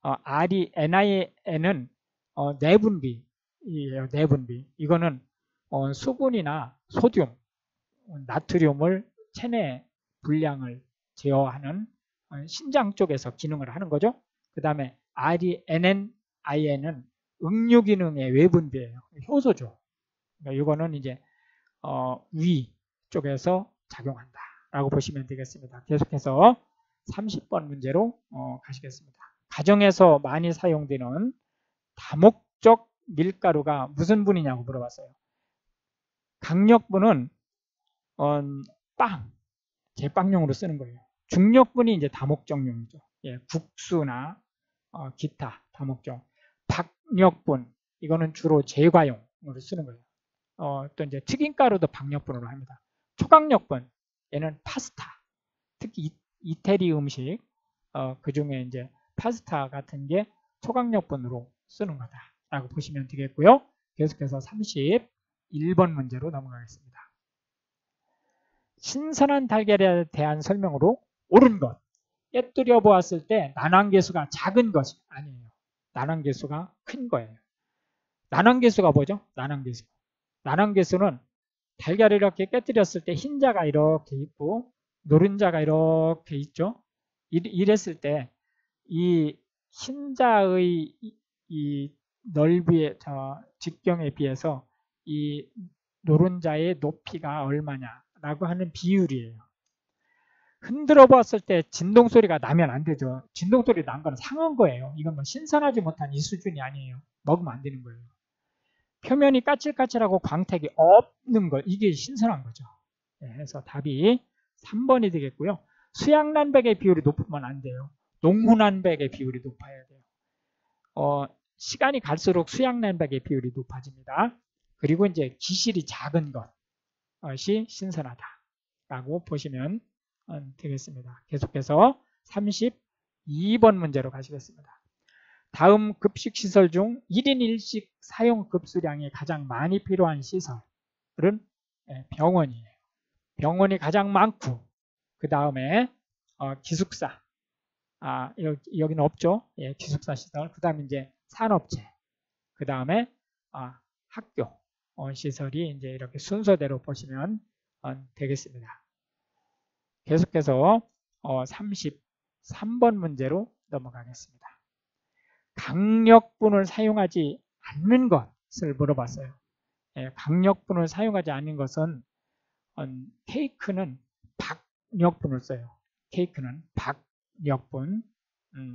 ReNin은 내분비예요. 내분비. 이거는 수분이나 소듐, 나트륨을 체내 분량을 제어하는 신장 쪽에서 기능을 하는 거죠. 그 다음에 ReNNin은 응유 기능의 외분비예요. 효소죠. 그러니까 이거는 이제 위 쪽에서 작용한다라고 보시면 되겠습니다. 계속해서 30번 문제로 가시겠습니다. 가정에서 많이 사용되는 다목적 밀가루가 무슨 분이냐고 물어봤어요. 강력분은 제빵용으로 쓰는 거예요. 중력분이 이제 다목적용이죠. 예, 국수나 기타 다목적. 박력분, 이거는 주로 제과용으로 쓰는 거예요. 또 이제 튀김가루도 박력분으로 합니다. 초강력분, 얘는 파스타, 특히 이태리 음식, 그 중에 이제 파스타 같은 게 초강력분으로 쓰는 거다라고 보시면 되겠고요. 계속해서 31번 문제로 넘어가겠습니다. 신선한 달걀에 대한 설명으로 옳은 것. 깨뜨려 보았을 때 난항계수가 작은 것이 아니에요. 난항계수가 큰 거예요. 난항계수가 뭐죠? 난항계수는 달걀을 이렇게 깨뜨렸을 때 흰자가 이렇게 있고 노른자가 이렇게 있죠. 이랬을 때 이 흰자의 이 넓이의 직경에 비해서 이 노른자의 높이가 얼마냐라고 하는 비율이에요. 흔들어 봤을 때 진동 소리가 나면 안 되죠. 진동 소리 난 건 상한 거예요. 이건 뭐 신선하지 못한 이 수준이 아니에요. 먹으면 안 되는 거예요. 표면이 까칠까칠하고 광택이 없는 것, 이게 신선한 거죠. 그래서 답이 3번이 되겠고요. 수양난백의 비율이 높으면 안 돼요. 농후난백의 비율이 높아야 돼요. 시간이 갈수록 수양난백의 비율이 높아집니다. 그리고 이제 기실이 작은 것이 신선하다라고 보시면 되겠습니다. 계속해서 32번 문제로 가시겠습니다. 다음 급식시설 중 1인 1식 사용 급수량이 가장 많이 필요한 시설은 병원이에요. 병원이 가장 많고, 그 다음에 기숙사, 여기는 없죠. 예, 기숙사 시설. 그 다음에 이제 산업체, 그 다음에 학교 시설이 이제 이렇게 순서대로 보시면 되겠습니다. 계속해서 33번 문제로 넘어가겠습니다. 강력분을 사용하지 않는 것을 물어봤어요. 강력분을 사용하지 않는 것은 케이크는 박력분을 써요. 케이크는 박력분,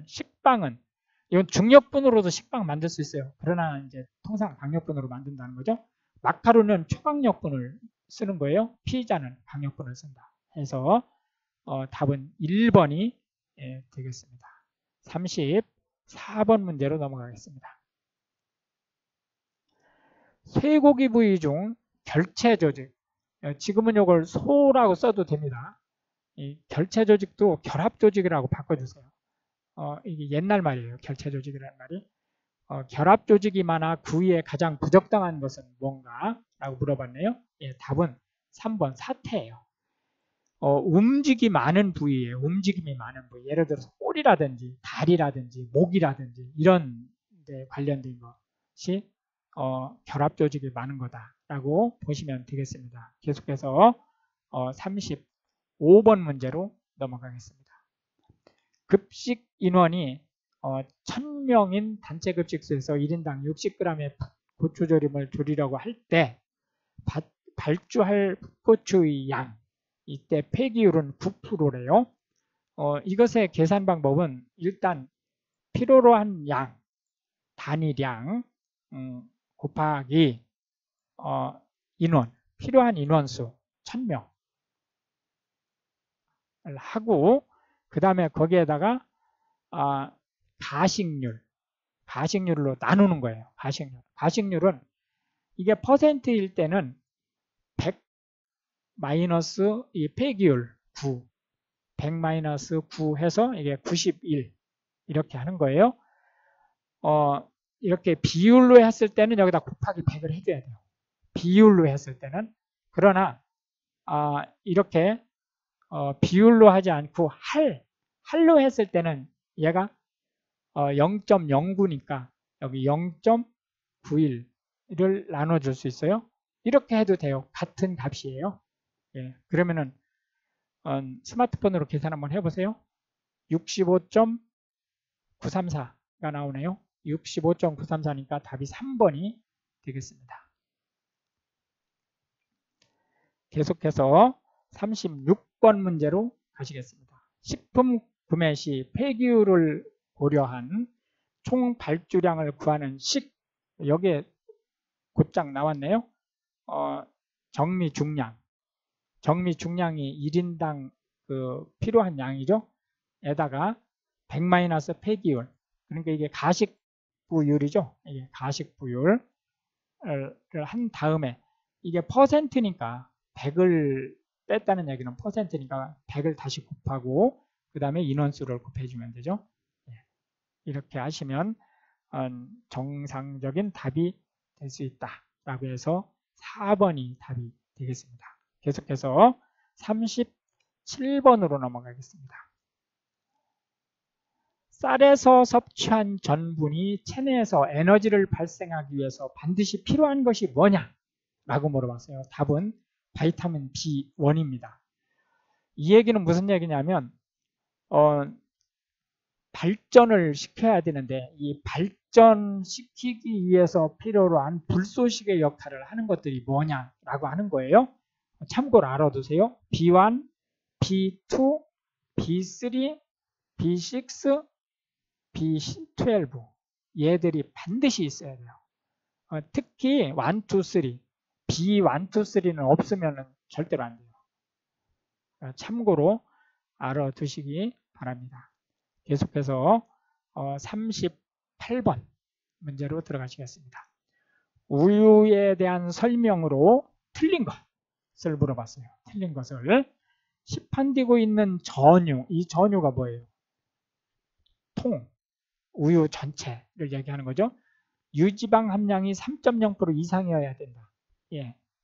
식빵은 이건 중력분으로도 식빵 만들 수 있어요. 그러나 이제 통상 강력분으로 만든다는 거죠. 마카로니는 초강력분을 쓰는 거예요. 피자는 강력분을 쓴다. 해서 답은 1번이 되겠습니다. 34번 문제로 넘어가겠습니다. 쇠고기 부위 중 결체 조직, 지금은 이걸 소라고 써도 됩니다. 이 결체 조직도 결합 조직이라고 바꿔주세요. 이게 옛날 말이에요. 결체 조직이라는 말이. 결합 조직이 많아 구이에 가장 부적당한 것은 뭔가? 라고 물어봤네요. 답은 3번 사태예요. 움직임이 많은 부위예요. 움직임이 많은 부위. 예를 들어서 꼬리라든지 다리라든지 목이라든지 이런 데 관련된 것이 결합 조직이 많은 거다라고 보시면 되겠습니다. 계속해서 35번 문제로 넘어가겠습니다. 급식 인원이 1000명인 단체 급식소에서 1인당 60g의 고추조림을 조리려고 할 때 발주할 풋고추의 양, 이때 폐기율은 9%래요. 이것의 계산 방법은 일단 필요로 한 양, 단위량 곱하기 인원, 필요한 인원수 1000명을 하고 그 다음에 거기에다가 가식률로 나누는 거예요. 가식률은 이게 퍼센트일 때는 100 마이너스 이 폐기율 9, 100 마이너스 9 해서 이게 91 이렇게 하는 거예요. 이렇게 비율로 했을 때는 여기다 곱하기 100을 해줘야 돼요. 비율로 했을 때는. 그러나 이렇게 비율로 하지 않고 할로 했을 때는 얘가 0.09니까 여기 0.91을 나눠줄 수 있어요. 이렇게 해도 돼요. 같은 값이에요. 그러면은 스마트폰으로 계산 한번 해보세요. 65.934가 나오네요. 65.934니까 답이 3번이 되겠습니다. 계속해서 36번 문제로 가시겠습니다. 식품 구매 시 폐기율을 고려한 총 발주량을 구하는 여기에 곧장 나왔네요. 정미중량. 정미중량이 1인당 필요한 양이죠. 에다가 100- 폐기율. 그러니까 이게 가식부율이죠. 이게 가식부율을 한 다음에 이게 퍼센트니까 100을 뺐다는 얘기는 퍼센트니까 100을 다시 곱하고 그 다음에 인원수를 곱해주면 되죠. 이렇게 하시면 정상적인 답이 될 수 있다라고 해서 4번이 답이 되겠습니다. 계속해서 37번으로 넘어가겠습니다. 쌀에서 섭취한 전분이 체내에서 에너지를 발생하기 위해서 반드시 필요한 것이 뭐냐? 라고 물어봤어요. 답은 바이타민 B1입니다. 이 얘기는 무슨 얘기냐면 발전을 시켜야 되는데 이 발전시키기 위해서 필요로 한 불소식의 역할을 하는 것들이 뭐냐라고 하는 거예요. 참고로 알아두세요. B1, B2, B3, B6, B12 얘들이 반드시 있어야 돼요. 특히 1, 2, 3 B1, 2, 3는 없으면 절대로 안 돼요. 참고로 알아두시기 바랍니다. 계속해서 38번 문제로 들어가시겠습니다. 우유에 대한 설명으로 틀린 것을 물어봤어요. 틀린 것을 시판되고 있는 전유, 이 전유가 뭐예요? 우유 전체를 얘기하는 거죠. 유지방 함량이 3.0% 이상이어야 된다.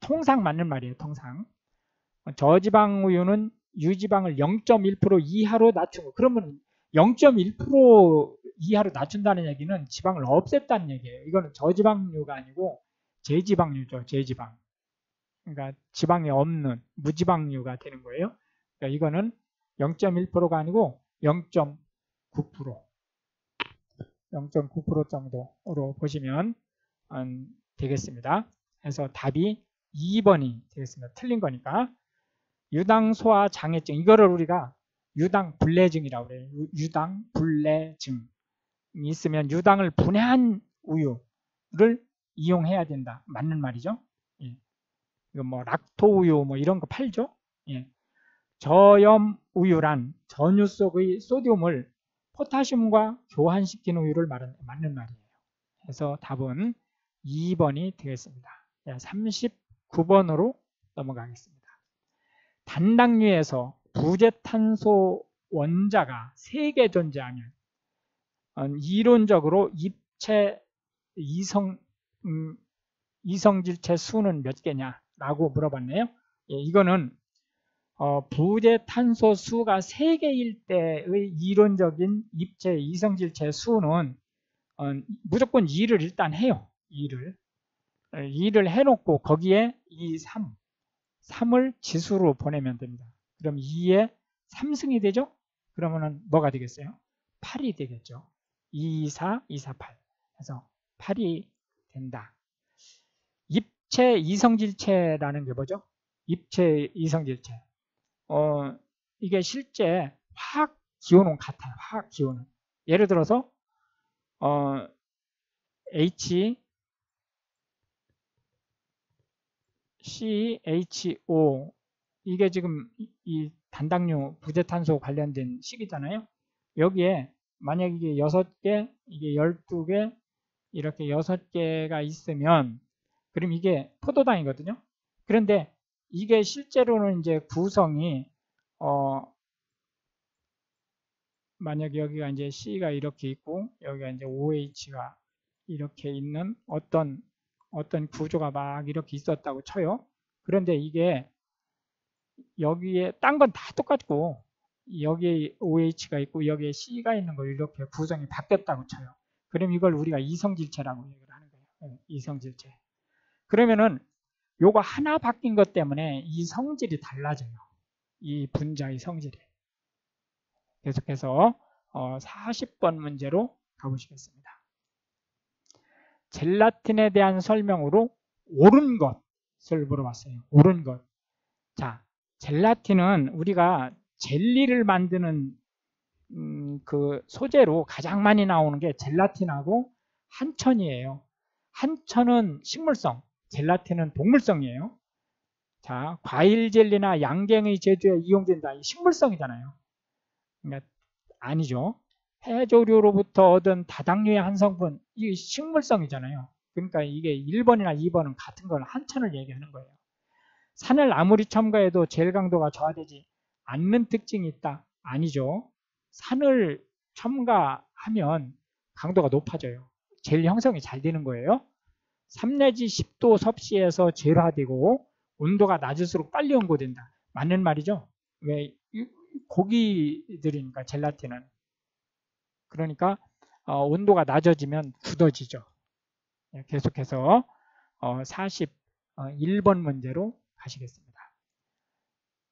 통상 맞는 말이에요. 통상. 저지방 우유는 유지방을 0.1% 이하로 낮추고 그러면 0.1% 이하로 낮춘다는 얘기는 지방을 없앴다는 얘기예요. 이거는 저지방류가 아니고 제지방류죠. 제지방. 그러니까 지방이 없는 무지방류가 되는 거예요. 그러니까 이거는 0.1%가 아니고 0.9%. 0.9% 정도로 보시면 되겠습니다. 그래서 답이 2번이 되겠습니다. 틀린 거니까. 유당 소화 장애증, 이거를 우리가 유당 불내증이라고 그래요. 유당 불내증이 있으면 유당을 분해한 우유를 이용해야 된다. 맞는 말이죠. 예. 이거 뭐 락토 우유 뭐 이런 거 팔죠. 예. 저염 우유란 전유 속의 소듐을 포타슘과 교환시킨 우유를 말하는 맞는 말이에요. 그래서 답은 2번이 되겠습니다. 39번으로 넘어가겠습니다. 단당류에서 부재탄소 원자가 3개 존재하면 이론적으로 입체 이성질체 수는 몇 개냐라고 물어봤네요. 예, 이거는 부재탄소 수가 3개일 때의 이론적인 입체 이성질체 수는 무조건 2를 일단 해요. 2를 해놓고 거기에 2, 3을 지수로 보내면 됩니다. 그럼 2에 3승이 되죠? 그러면은 뭐가 되겠어요? 8이 되겠죠. 2, 4, 2, 4, 8. 그래서 8이 된다. 입체 이성질체라는 게 뭐죠? 입체 이성질체. 이게 실제 화학 기호는 같아요. 화학 기호는. 예를 들어서 CHO 이게 지금 이 단당류 부재탄소 관련된 식이잖아요. 여기에 만약 이게 6개, 이게 12개, 이렇게 6개가 있으면 그럼 이게 포도당이거든요. 그런데 이게 실제로는 이제 구성이 만약 여기가 이제 C가 이렇게 있고 여기가 이제 OH가 이렇게 있는 어떤 구조가 막 이렇게 있었다고 쳐요. 그런데 이게 여기에 딴 건 다 똑같고 여기에 OH가 있고 여기에 C가 있는 거 이렇게 구성이 바뀌었다고 쳐요. 그럼 이걸 우리가 이성질체라고 얘기를 하는 거예요. 이성질체. 그러면은 요거 하나 바뀐 것 때문에 이 성질이 달라져요. 이 분자의 성질이. 계속해서 40번 문제로 가보시겠습니다. 젤라틴에 대한 설명으로 옳은 것을 물어봤어요. 옳은 것. 자, 젤라틴은 우리가 젤리를 만드는 그 소재로 가장 많이 나오는 게 젤라틴하고 한천이에요. 한천은 식물성, 젤라틴은 동물성이에요. 자, 과일 젤리나 양갱의 제조에 이용된다. 식물성이잖아요. 그러니까 아니죠. 해조류로부터 얻은 다당류의 한 성분, 이 식물성이잖아요. 그러니까 이게 1번이나 2번은 같은 걸 한천을 얘기하는 거예요. 산을 아무리 첨가해도 젤 강도가 저하되지 않는 특징이 있다. 아니죠. 산을 첨가하면 강도가 높아져요. 젤 형성이 잘 되는 거예요. 3 내지 10도 섭씨에서 젤화되고 온도가 낮을수록 빨리 연고된다. 맞는 말이죠. 왜? 고기들이니까 젤라틴은. 그러니까 온도가 낮아지면 굳어지죠. 계속해서 41번 문제로 가시겠습니다.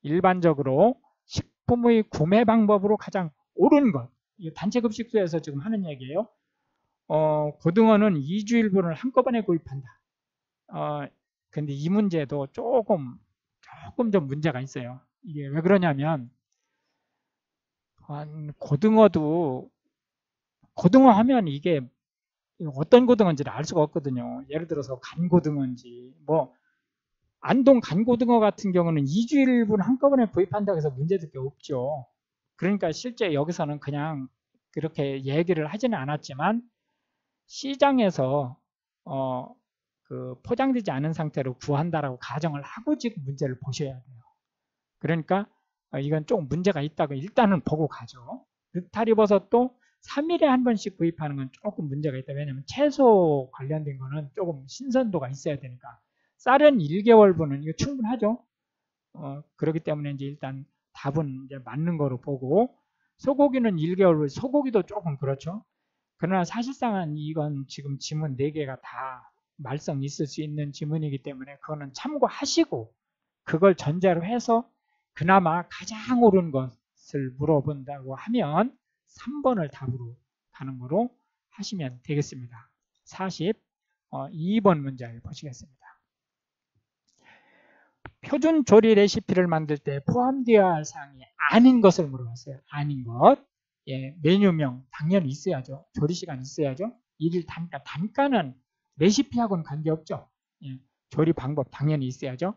일반적으로 식품의 구매 방법으로 가장 옳은 것. 단체급식소에서 지금 하는 얘기예요. 고등어는 2주일분을 한꺼번에 구입한다. 근데 이 문제도 조금 좀 문제가 있어요. 이게 왜 그러냐면 고등어 하면 이게 어떤 고등어인지를 알 수가 없거든요. 예를 들어서 간고등어인지 뭐 안동 간고등어 같은 경우는 2주일분 한꺼번에 구입한다고 해서 문제될 게 없죠. 그러니까 실제 여기서는 그냥 그렇게 얘기를 하지는 않았지만 시장에서 그 포장되지 않은 상태로 구한다라고 가정을 하고 지금 문제를 보셔야 돼요. 그러니까 이건 조금 문제가 있다고 일단은 보고 가죠. 느타리버섯도 3일에 한 번씩 구입하는 건 조금 문제가 있다. 왜냐하면 채소 관련된 거는 조금 신선도가 있어야 되니까. 쌀은 1개월분은 이거 충분하죠. 그렇기 때문에 이제 일단 답은 이제 맞는 거로 보고 소고기는 1개월, 소고기도 조금 그렇죠. 그러나 사실상은 이건 지금 지문 4개가 다 말썽 있을 수 있는 지문이기 때문에 그거는 참고하시고 그걸 전제로 해서 그나마 가장 옳은 것을 물어본다고 하면 3번을 답으로 가는 거로 하시면 되겠습니다. 42번 문제를 보시겠습니다. 표준 조리 레시피를 만들 때 포함되어야 할 사항이 아닌 것을 물어봤어요. 아닌 것. 예, 메뉴명 당연히 있어야죠. 조리 시간 있어야죠. 일일 단가. 단가는 레시피하고는 관계없죠. 예, 조리 방법 당연히 있어야죠.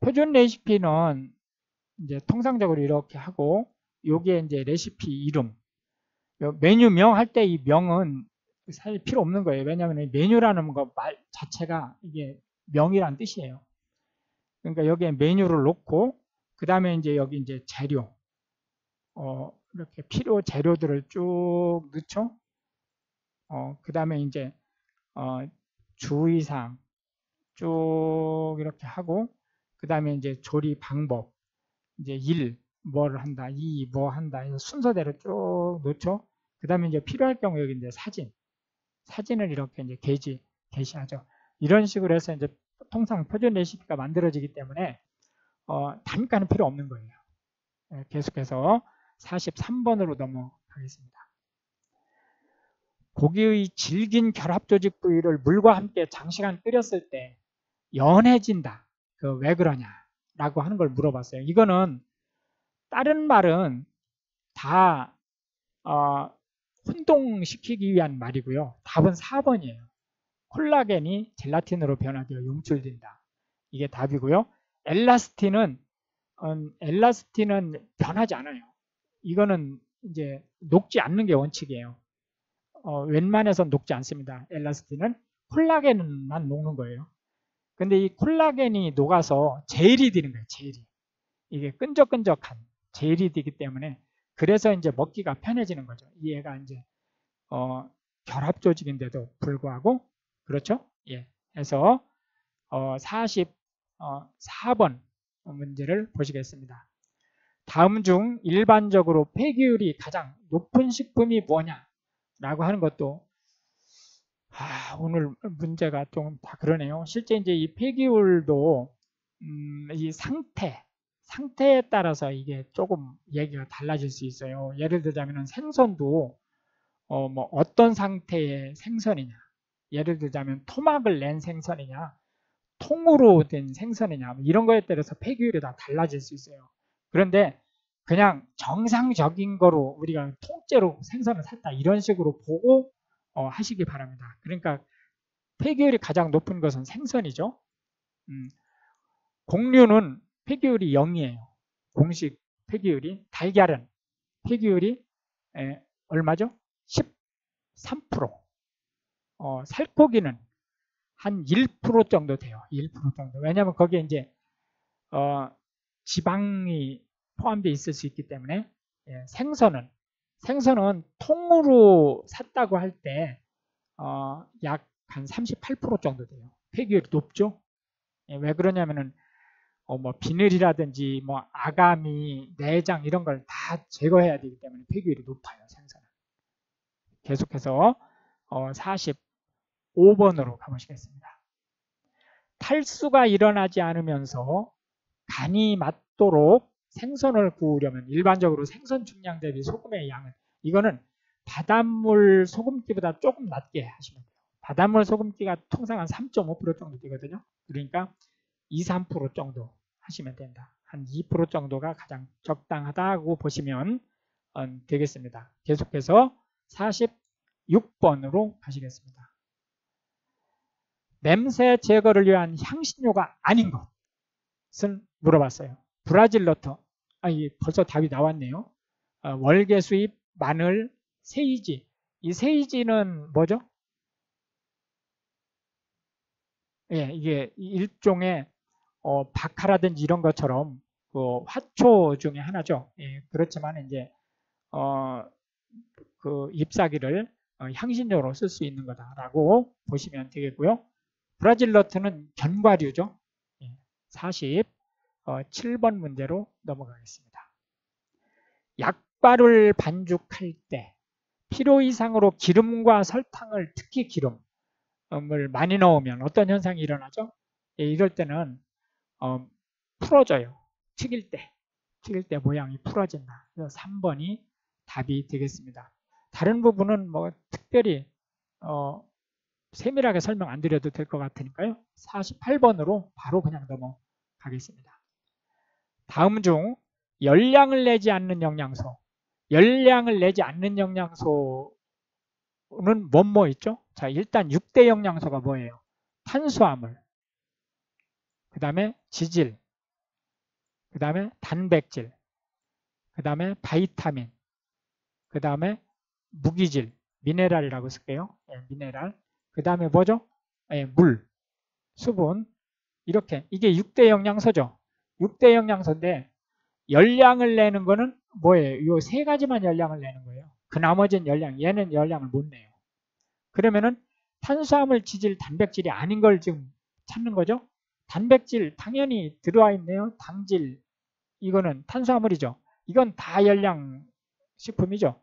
표준 레시피는 이제 통상적으로 이렇게 하고 요게 이제 레시피 이름. 메뉴명 할 때 이 명은 사실 필요 없는 거예요. 왜냐하면 메뉴라는 거 말 자체가 이게 명이란 뜻이에요. 그러니까 여기에 메뉴를 놓고 그 다음에 이제 여기 이제 재료 이렇게 필요 재료들을 쭉 넣죠. 그 다음에 이제 주의사항 쭉 이렇게 하고 그 다음에 이제 조리 방법 이제 1 뭘 한다 2 뭐 한다 순서대로 쭉 놓죠. 그 다음에 이제 필요할 경우 여기 이제 사진을 이렇게 이제 게시하죠. 이런 식으로 해서 이제 통상 표준 레시피가 만들어지기 때문에 단가는 필요 없는 거예요. 계속해서 43번으로 넘어가겠습니다. 고기의 질긴 결합 조직 부위를 물과 함께 장시간 끓였을 때 연해진다. 왜 그러냐라고 하는 걸 물어봤어요. 이거는 다른 말은 다 혼동시키기 위한 말이고요. 답은 4번이에요. 콜라겐이 젤라틴으로 변화되어 용출된다. 이게 답이고요. 엘라스틴은 변하지 않아요. 이거는 이제 녹지 않는 게 원칙이에요. 웬만해선 녹지 않습니다. 엘라스틴은 콜라겐만 녹는 거예요. 근데 이 콜라겐이 녹아서 젤이 되는 거예요. 젤이. 이게 끈적끈적한 젤이 되기 때문에 그래서 이제 먹기가 편해지는 거죠. 얘가 이제 결합 조직인데도 불구하고 그렇죠? 예. 해서 44번 문제를 보시겠습니다. 다음 중 일반적으로 폐기율이 가장 높은 식품이 뭐냐? 라고 하는 것도 오늘 문제가 좀 다 그러네요. 실제 이제 이 폐기율도 이 상태에 따라서 이게 조금 얘기가 달라질 수 있어요. 예를 들자면 생선도 뭐 어떤 상태의 생선이냐. 예를 들자면 토막을 낸 생선이냐, 통으로 된 생선이냐 이런 거에 따라서 폐기율이 다 달라질 수 있어요. 그런데 그냥 정상적인 거로 우리가 통째로 생선을 샀다 이런 식으로 보고 하시기 바랍니다. 그러니까 폐기율이 가장 높은 것은 생선이죠. 곡류는 폐기율이 0이에요. 공식 폐기율이. 달걀은 폐기율이 얼마죠? 13%. 살코기는 한 1% 정도 돼요. 1% 정도. 왜냐하면 거기에 이제 지방이 포함되어 있을 수 있기 때문에. 예, 생선은 통으로 샀다고 할 때 약 한 38% 정도 돼요. 폐기율이 높죠. 예, 왜 그러냐면은 뭐 비늘이라든지 뭐 아가미, 내장 이런 걸 다 제거해야 되기 때문에 폐기율이 높아요. 생선은. 계속해서 45번으로 가보시겠습니다. 탈수가 일어나지 않으면서 간이 맞도록 생선을 구우려면 일반적으로 생선 중량 대비 소금의 양은 이거는 바닷물 소금기보다 조금 낮게 하시면 돼요. 바닷물 소금기가 통상 한 3.5% 정도 되거든요. 그러니까 2, 3% 정도 하시면 된다. 한 2% 정도가 가장 적당하다고 보시면 되겠습니다. 계속해서 46번으로 가시겠습니다. 냄새 제거를 위한 향신료가 아닌 것은 물어봤어요. 브라질 너트, 벌써 답이 나왔네요. 월계수잎, 마늘, 세이지. 이 세이지는 뭐죠? 예, 이게 일종의 박하라든지 이런 것처럼 그 화초 중에 하나죠. 예, 그렇지만 이제 그 잎사귀를 향신료로 쓸 수 있는 거다라고 보시면 되겠고요. 브라질 너트는 견과류죠. 예, 47번 문제로 넘어가겠습니다. 국밥을 반죽할 때 필요 이상으로 기름과 설탕을, 특히 기름을 많이 넣으면 어떤 현상이 일어나죠? 예, 이럴 때는 풀어져요. 튀길 때 모양이 풀어진다. 그래서 3번이 답이 되겠습니다. 다른 부분은 뭐 특별히 세밀하게 설명 안 드려도 될 것 같으니까요. 48번으로 바로 그냥 넘어가겠습니다. 다음 중 열량을 내지 않는 영양소. 열량을 내지 않는 영양소는 뭐 있죠? 자, 일단 6대 영양소가 뭐예요? 탄수화물, 그 다음에 지질, 그 다음에 단백질, 그 다음에 바이타민, 그 다음에 무기질, 미네랄이라고 쓸게요. 예, 미네랄. 그 다음에 뭐죠? 예, 물, 수분. 이렇게. 이게 6대 영양소죠. 6대 영양소인데 열량을 내는 거는 뭐예요? 이 세 가지만 열량을 내는 거예요. 그 나머지는 얘는 열량을 못 내요. 그러면은 탄수화물, 지질, 단백질이 아닌 걸 지금 찾는 거죠. 단백질 당연히 들어와 있네요. 당질, 이거는 탄수화물이죠. 이건 다 열량식품이죠.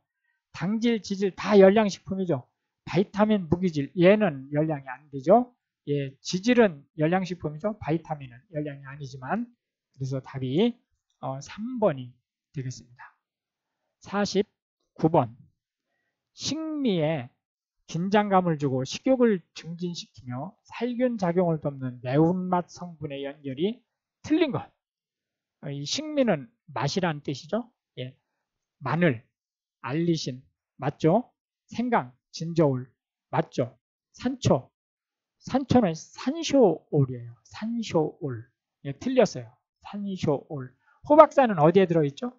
당질, 지질 다 열량식품이죠. 바이타민, 무기질 얘는 열량이 안 되죠. 예, 지질은 열량식품이죠. 바이타민은 열량이 아니지만. 그래서 답이 3번이 되겠습니다. 49번. 식미에 긴장감을 주고 식욕을 증진시키며 살균 작용을 돕는 매운맛 성분의 연결이 틀린 것. 이 식미는 맛이란 뜻이죠. 예. 마늘, 알리신 맞죠? 생강, 진저올 맞죠? 산초, 산초는 산쇼올이에요. 산쇼올. 예, 틀렸어요. 산쇼올. 호박산은 어디에 들어있죠?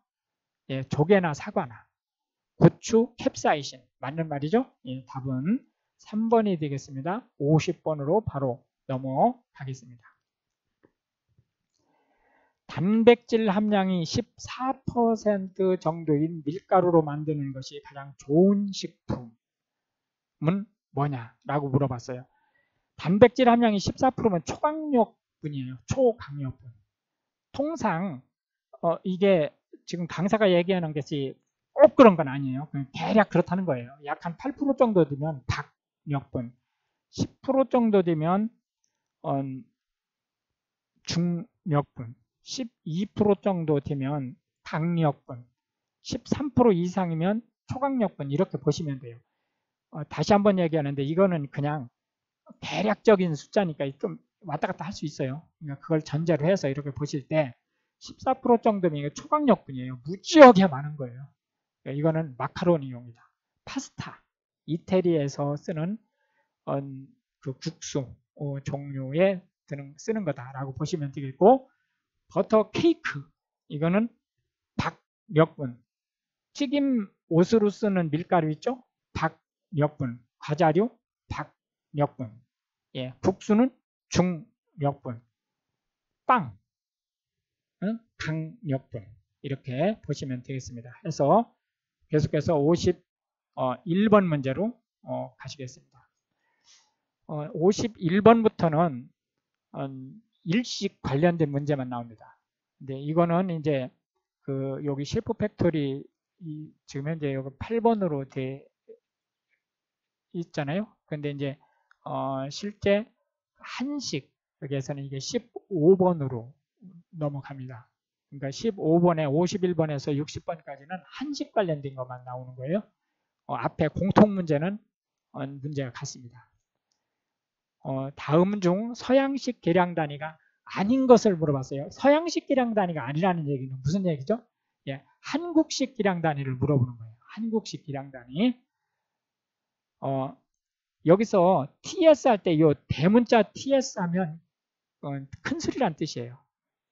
예, 조개나 사과나. 고추, 캡사이신. 맞는 말이죠? 예, 답은 3번이 되겠습니다. 50번으로 바로 넘어가겠습니다. 단백질 함량이 14% 정도인 밀가루로 만드는 것이 가장 좋은 식품은 뭐냐라고 물어봤어요. 단백질 함량이 14%면 초강력분이에요. 초강력분. 통상 이게 지금 강사가 얘기하는 것이 꼭 그런 건 아니에요. 대략 그렇다는 거예요. 약 한 8% 정도 되면 박력분, 10% 정도 되면 중력분, 12% 정도 되면 강력분, 13% 이상이면 초강력분 이렇게 보시면 돼요. 다시 한번 얘기하는데 이거는 그냥 대략적인 숫자니까 좀 왔다 갔다 할 수 있어요. 그러니까 그걸 전제로 해서 이렇게 보실 때 14% 정도면 초강력분이에요. 무지하게 많은 거예요. 그러니까 이거는 마카로니용이다. 파스타, 이태리에서 쓰는 그 국수 종류에 쓰는 거다라고 보시면 되겠고, 버터 케이크 이거는 박력분, 튀김 옷으로 쓰는 밀가루 있죠? 박력분, 과자류 박력분, 예, 국수는 중력분, 빵 강력분 이렇게 보시면 되겠습니다. 해서 계속해서 51번 문제로 가시겠습니다. 51번부터는 일식 관련된 문제만 나옵니다. 근데 이거는 이제 그 여기 셰프 팩토리 지금 현재 여기 8번으로 돼 있잖아요. 근데 이제 실제 한식 여기에서는 이게 15번으로 넘어갑니다. 그러니까 15번에 51번에서 60번까지는 한식 관련된 것만 나오는 거예요. 앞에 공통 문제는 문제가 같습니다. 다음 중 서양식 계량 단위가 아닌 것을 물어봤어요. 서양식 계량 단위가 아니라는 얘기는 무슨 얘기죠? 예, 한국식 계량 단위를 물어보는 거예요. 한국식 계량 단위. 여기서 TS 할 때 이 대문자 TS 하면 큰 술이란 뜻이에요.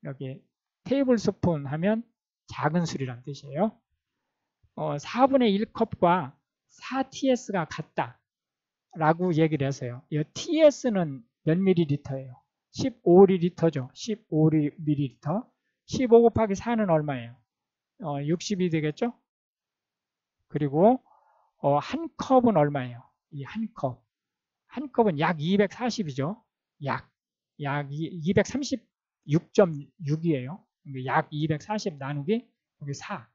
여기 테이블 스푼 하면 작은 술이란 뜻이에요. 4분의 1컵과 4TS가 같다 라고 얘기를 했어요. 이 TS는 몇 밀리리터예요? 15리터죠. 15ml. 15 곱하기 4는 얼마예요? 60이 되겠죠? 그리고 한 컵은 얼마예요? 이 한 컵. 한 컵은 약 240이죠. 약 236.6이에요. 약 240 나누기 여기 4.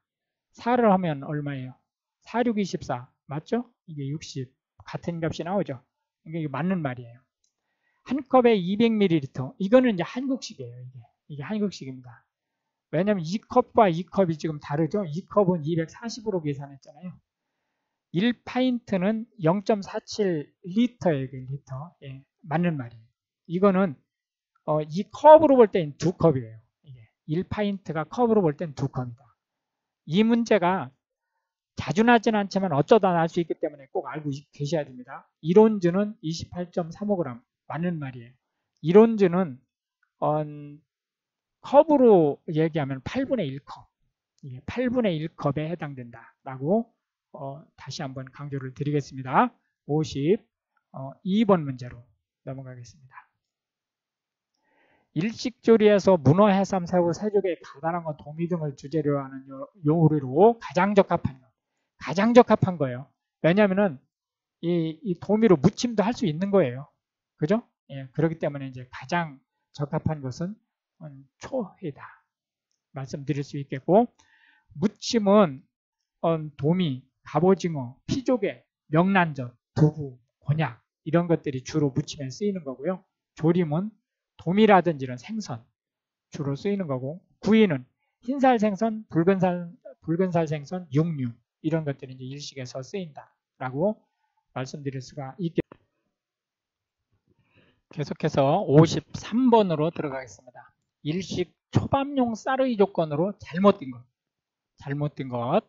4를 하면 얼마예요? 4, 6, 24 맞죠? 이게 60 같은 값이 나오죠. 이게 맞는 말이에요. 한 컵에 200ml 이거는 이제 한국식이에요. 이게 한국식입니다. 왜냐면 이 컵과 이 컵이 지금 다르죠. 이 컵은 240으로 계산했잖아요. 1파인트는 0.47리터예요. 리터. 예, 맞는 말이에요. 이거는 이 컵으로 볼 땐 두 컵이에요. 이게 1파인트가 컵으로 볼 땐 두 컵이다. 이 문제가 자주 나지는 않지만 어쩌다 날 수 있기 때문에 꼭 알고 계셔야 됩니다. 이론주는 28.35g 맞는 말이에요. 이론주는 컵으로 얘기하면 8분의 1컵, 8분의 1컵에 해당된다라고 다시 한번 강조를 드리겠습니다. 52번 문제로 넘어가겠습니다. 일식조리에서 문어, 해삼, 새우, 새조개, 가다란과 도미 등을 주재료 하는 요리로 가장 적합한 거예요. 왜냐하면은 이 도미로 무침도 할 수 있는 거예요. 그죠? 예, 그렇기 때문에 이제 가장 적합한 것은 초회다 말씀드릴 수 있겠고, 무침은 도미, 갑오징어, 피조개, 명란젓, 두부, 곤약 이런 것들이 주로 무침에 쓰이는 거고요. 조림은 도미라든지 이런 생선 주로 쓰이는 거고, 구이는 흰살 생선, 붉은살 생선, 육류 이런 것들이 이제 일식에서 쓰인다라고 말씀드릴 수가 있겠습니다. 계속해서 53번으로 들어가겠습니다. 일식 초밥용 쌀의 조건으로 잘못된 것.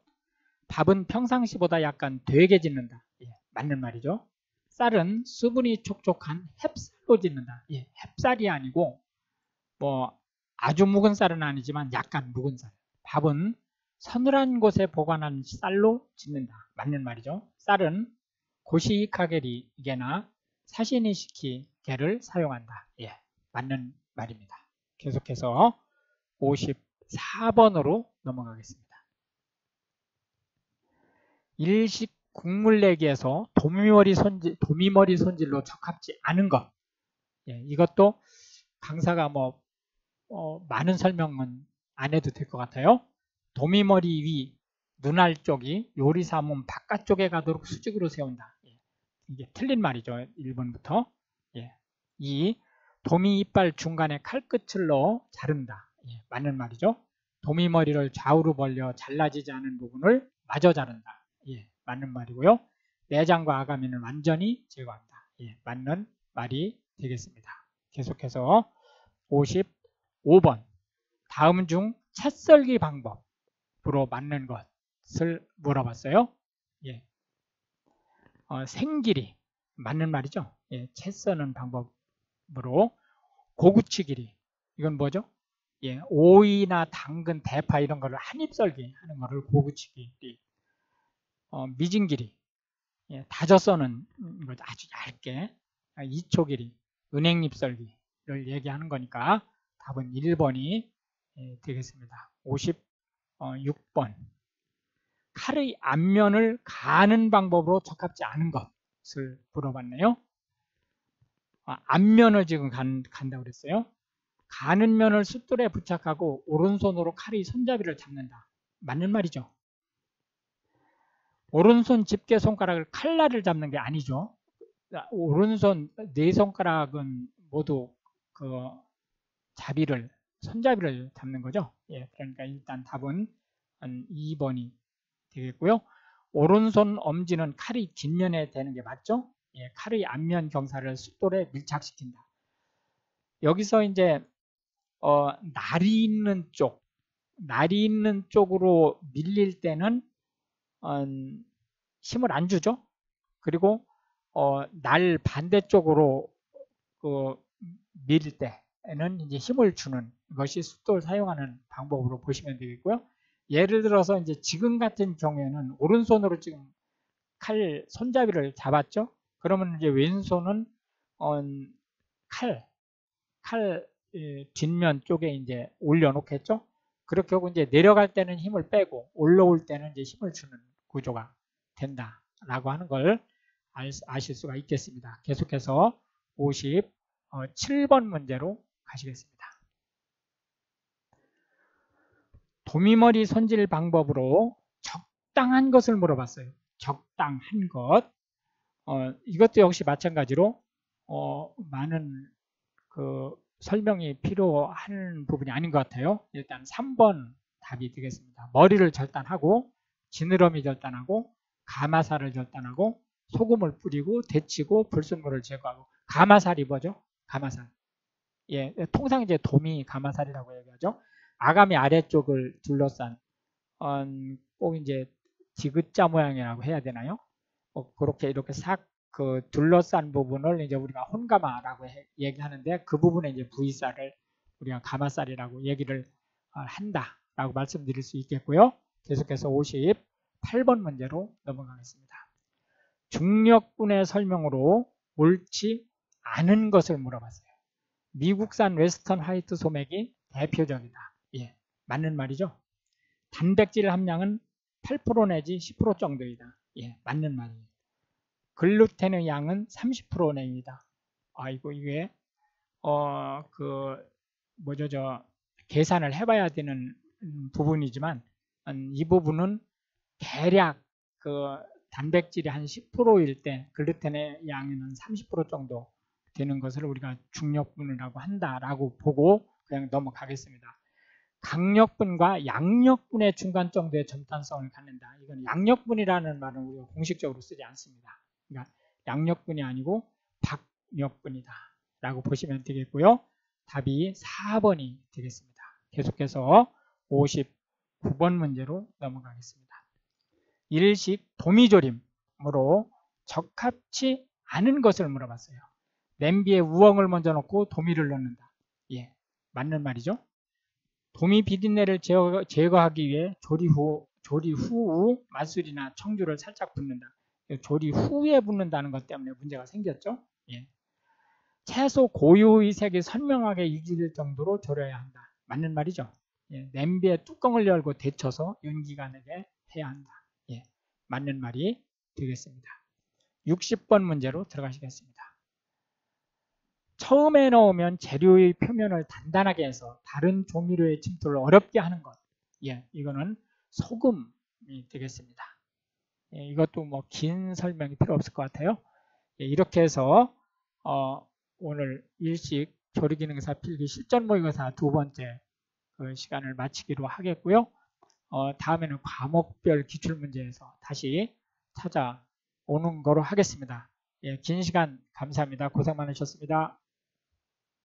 밥은 평상시보다 약간 되게 짓는다. 예, 맞는 말이죠. 쌀은 수분이 촉촉한 햅쌀로 짓는다. 예, 햅쌀이 아니고 뭐 아주 묵은 쌀은 아니지만 약간 묵은 쌀. 밥은 서늘한 곳에 보관한 쌀로 짓는다. 맞는 말이죠. 쌀은 고시카게리게나 사시니시키게를 사용한다. 예, 맞는 말입니다. 계속해서 54번으로 넘어가겠습니다. 일식 국물 내기에서 도미머리 손질로 적합지 않은 것. 예, 이것도 강사가 많은 설명은 안 해도 될 것 같아요. 도미머리 위 눈알 쪽이 요리사문 바깥쪽에 가도록 수직으로 세운다. 예, 이게 틀린 말이죠. 1번부터. 예, 2. 도미 이빨 중간에 칼끝을 넣어 자른다. 예, 맞는 말이죠. 도미머리를 좌우로 벌려 잘라지지 않은 부분을 마저 자른다. 예, 맞는 말이고요. 내장과 아가미는 완전히 제거한다. 예, 맞는 말이 되겠습니다. 계속해서 55번. 다음 중 채썰기 방법으로 맞는 것을 물어봤어요. 예. 생길이 맞는 말이죠. 예, 채 써는 방법으로 고구치 길이 이건 뭐죠? 예, 오이나 당근, 대파 이런 거를 한입 썰기 하는 거를 고구치 길이. 미진 길이 예, 다져 써는 거 아주 얇게 2초 길이 은행잎 썰기를 얘기하는 거니까 답은 1번이 되겠습니다. 56번. 칼의 앞면을 가는 방법으로 적합지 않은 것을 물어봤네요. 앞면을 지금 간다고 그랬어요. 가는 면을 숫돌에 부착하고 오른손으로 칼의 손잡이를 잡는다. 맞는 말이죠. 오른손 집게 손가락을 칼날을 잡는 게 아니죠. 오른손 네 손가락은 모두 그 손잡이를 잡는 거죠. 예, 그러니까 일단 답은 2번이 되겠고요. 오른손 엄지는 칼이 뒷면에 대는 게 맞죠? 예, 칼의 앞면 경사를 숫돌에 밀착시킨다. 여기서 이제 날이 있는 쪽으로 밀릴 때는 힘을 안 주죠. 그리고 날 반대쪽으로 밀 때는 이제 힘을 주는 것이 숫돌 사용하는 방법으로 보시면 되겠고요. 예를 들어서 이제 지금 같은 경우에는 오른손으로 지금 칼 손잡이를 잡았죠. 그러면 이제 왼손은 칼 뒷면 쪽에 이제 올려놓겠죠. 그렇게 하고 이제 내려갈 때는 힘을 빼고 올라올 때는 이제 힘을 주는 구조가 된다라고 하는 걸 아실 수가 있겠습니다. 계속해서 57번 문제로 가시겠습니다. 도미머리 손질 방법으로 적당한 것을 물어봤어요. 적당한 것. 이것도 역시 마찬가지로 많은 그 설명이 필요한 부분이 아닌 것 같아요. 일단 3번 답이 되겠습니다. 머리를 절단하고 지느러미 절단하고 가마살을 절단하고 소금을 뿌리고 데치고 불순물을 제거하고. 가마살이 뭐죠? 가마살. 예, 통상 이제 도미 가마살이라고 얘기하죠. 아가미 아래쪽을 둘러싼 꼭 이제 디귿자 모양이라고 해야 되나요? 그렇게 이렇게 싹 그 둘러싼 부분을 이제 우리가 혼가마라고 얘기하는데, 그 부분에 이제 부위살을 우리가 가마살이라고 얘기를 한다라고 말씀드릴 수 있겠고요. 계속해서 58번 문제로 넘어가겠습니다. 중력분의 설명으로 옳지 않은 것을 물어봤어요. 미국산 웨스턴 화이트 소맥이 대표적이다. 예, 맞는 말이죠. 단백질 함량은 8% 내지 10% 정도이다. 예, 맞는 말이에요. 글루텐의 양은 30%입니다. 아이고, 이게 계산을 해봐야 되는 부분이지만, 이 부분은 대략 그 단백질이 한 10%일 때 글루텐의 양에는 30% 정도 되는 것을 우리가 중력분이라고 한다라고 보고 그냥 넘어가겠습니다. 강력분과 양력분의 중간 정도의 점탄성을 갖는다. 이건 양력분이라는 말은 우리가 공식적으로 쓰지 않습니다. 그러니까 양력분이 아니고 박력분이다 라고 보시면 되겠고요. 답이 4번이 되겠습니다. 계속해서 59번 문제로 넘어가겠습니다. 일식 도미조림으로 적합치 않은 것을 물어봤어요. 냄비에 우엉을 먼저 넣고 도미를 넣는다. 예, 맞는 말이죠. 도미 비린내를 제거하기 위해 조리 후 맛술이나 청주를 살짝 붓는다. 조리 후에 붓는다는 것 때문에 문제가 생겼죠. 예. 채소 고유의 색이 선명하게 유지될 정도로 졸여야 한다. 맞는 말이죠. 예. 냄비에 뚜껑을 열고 데쳐서 윤기가 나게 해야 한다. 예. 맞는 말이 되겠습니다. 60번 문제로 들어가시겠습니다. 처음에 넣으면 재료의 표면을 단단하게 해서 다른 조미료의 침투를 어렵게 하는 것. 예, 이거는 소금이 되겠습니다. 예, 이것도 뭐 긴 설명이 필요 없을 것 같아요. 예, 이렇게 해서 오늘 일식 조리기능사 필기 실전 모의고사 두 번째 그 시간을 마치기로 하겠고요. 다음에는 과목별 기출문제에서 다시 찾아오는 거로 하겠습니다. 예, 긴 시간 감사합니다. 고생 많으셨습니다.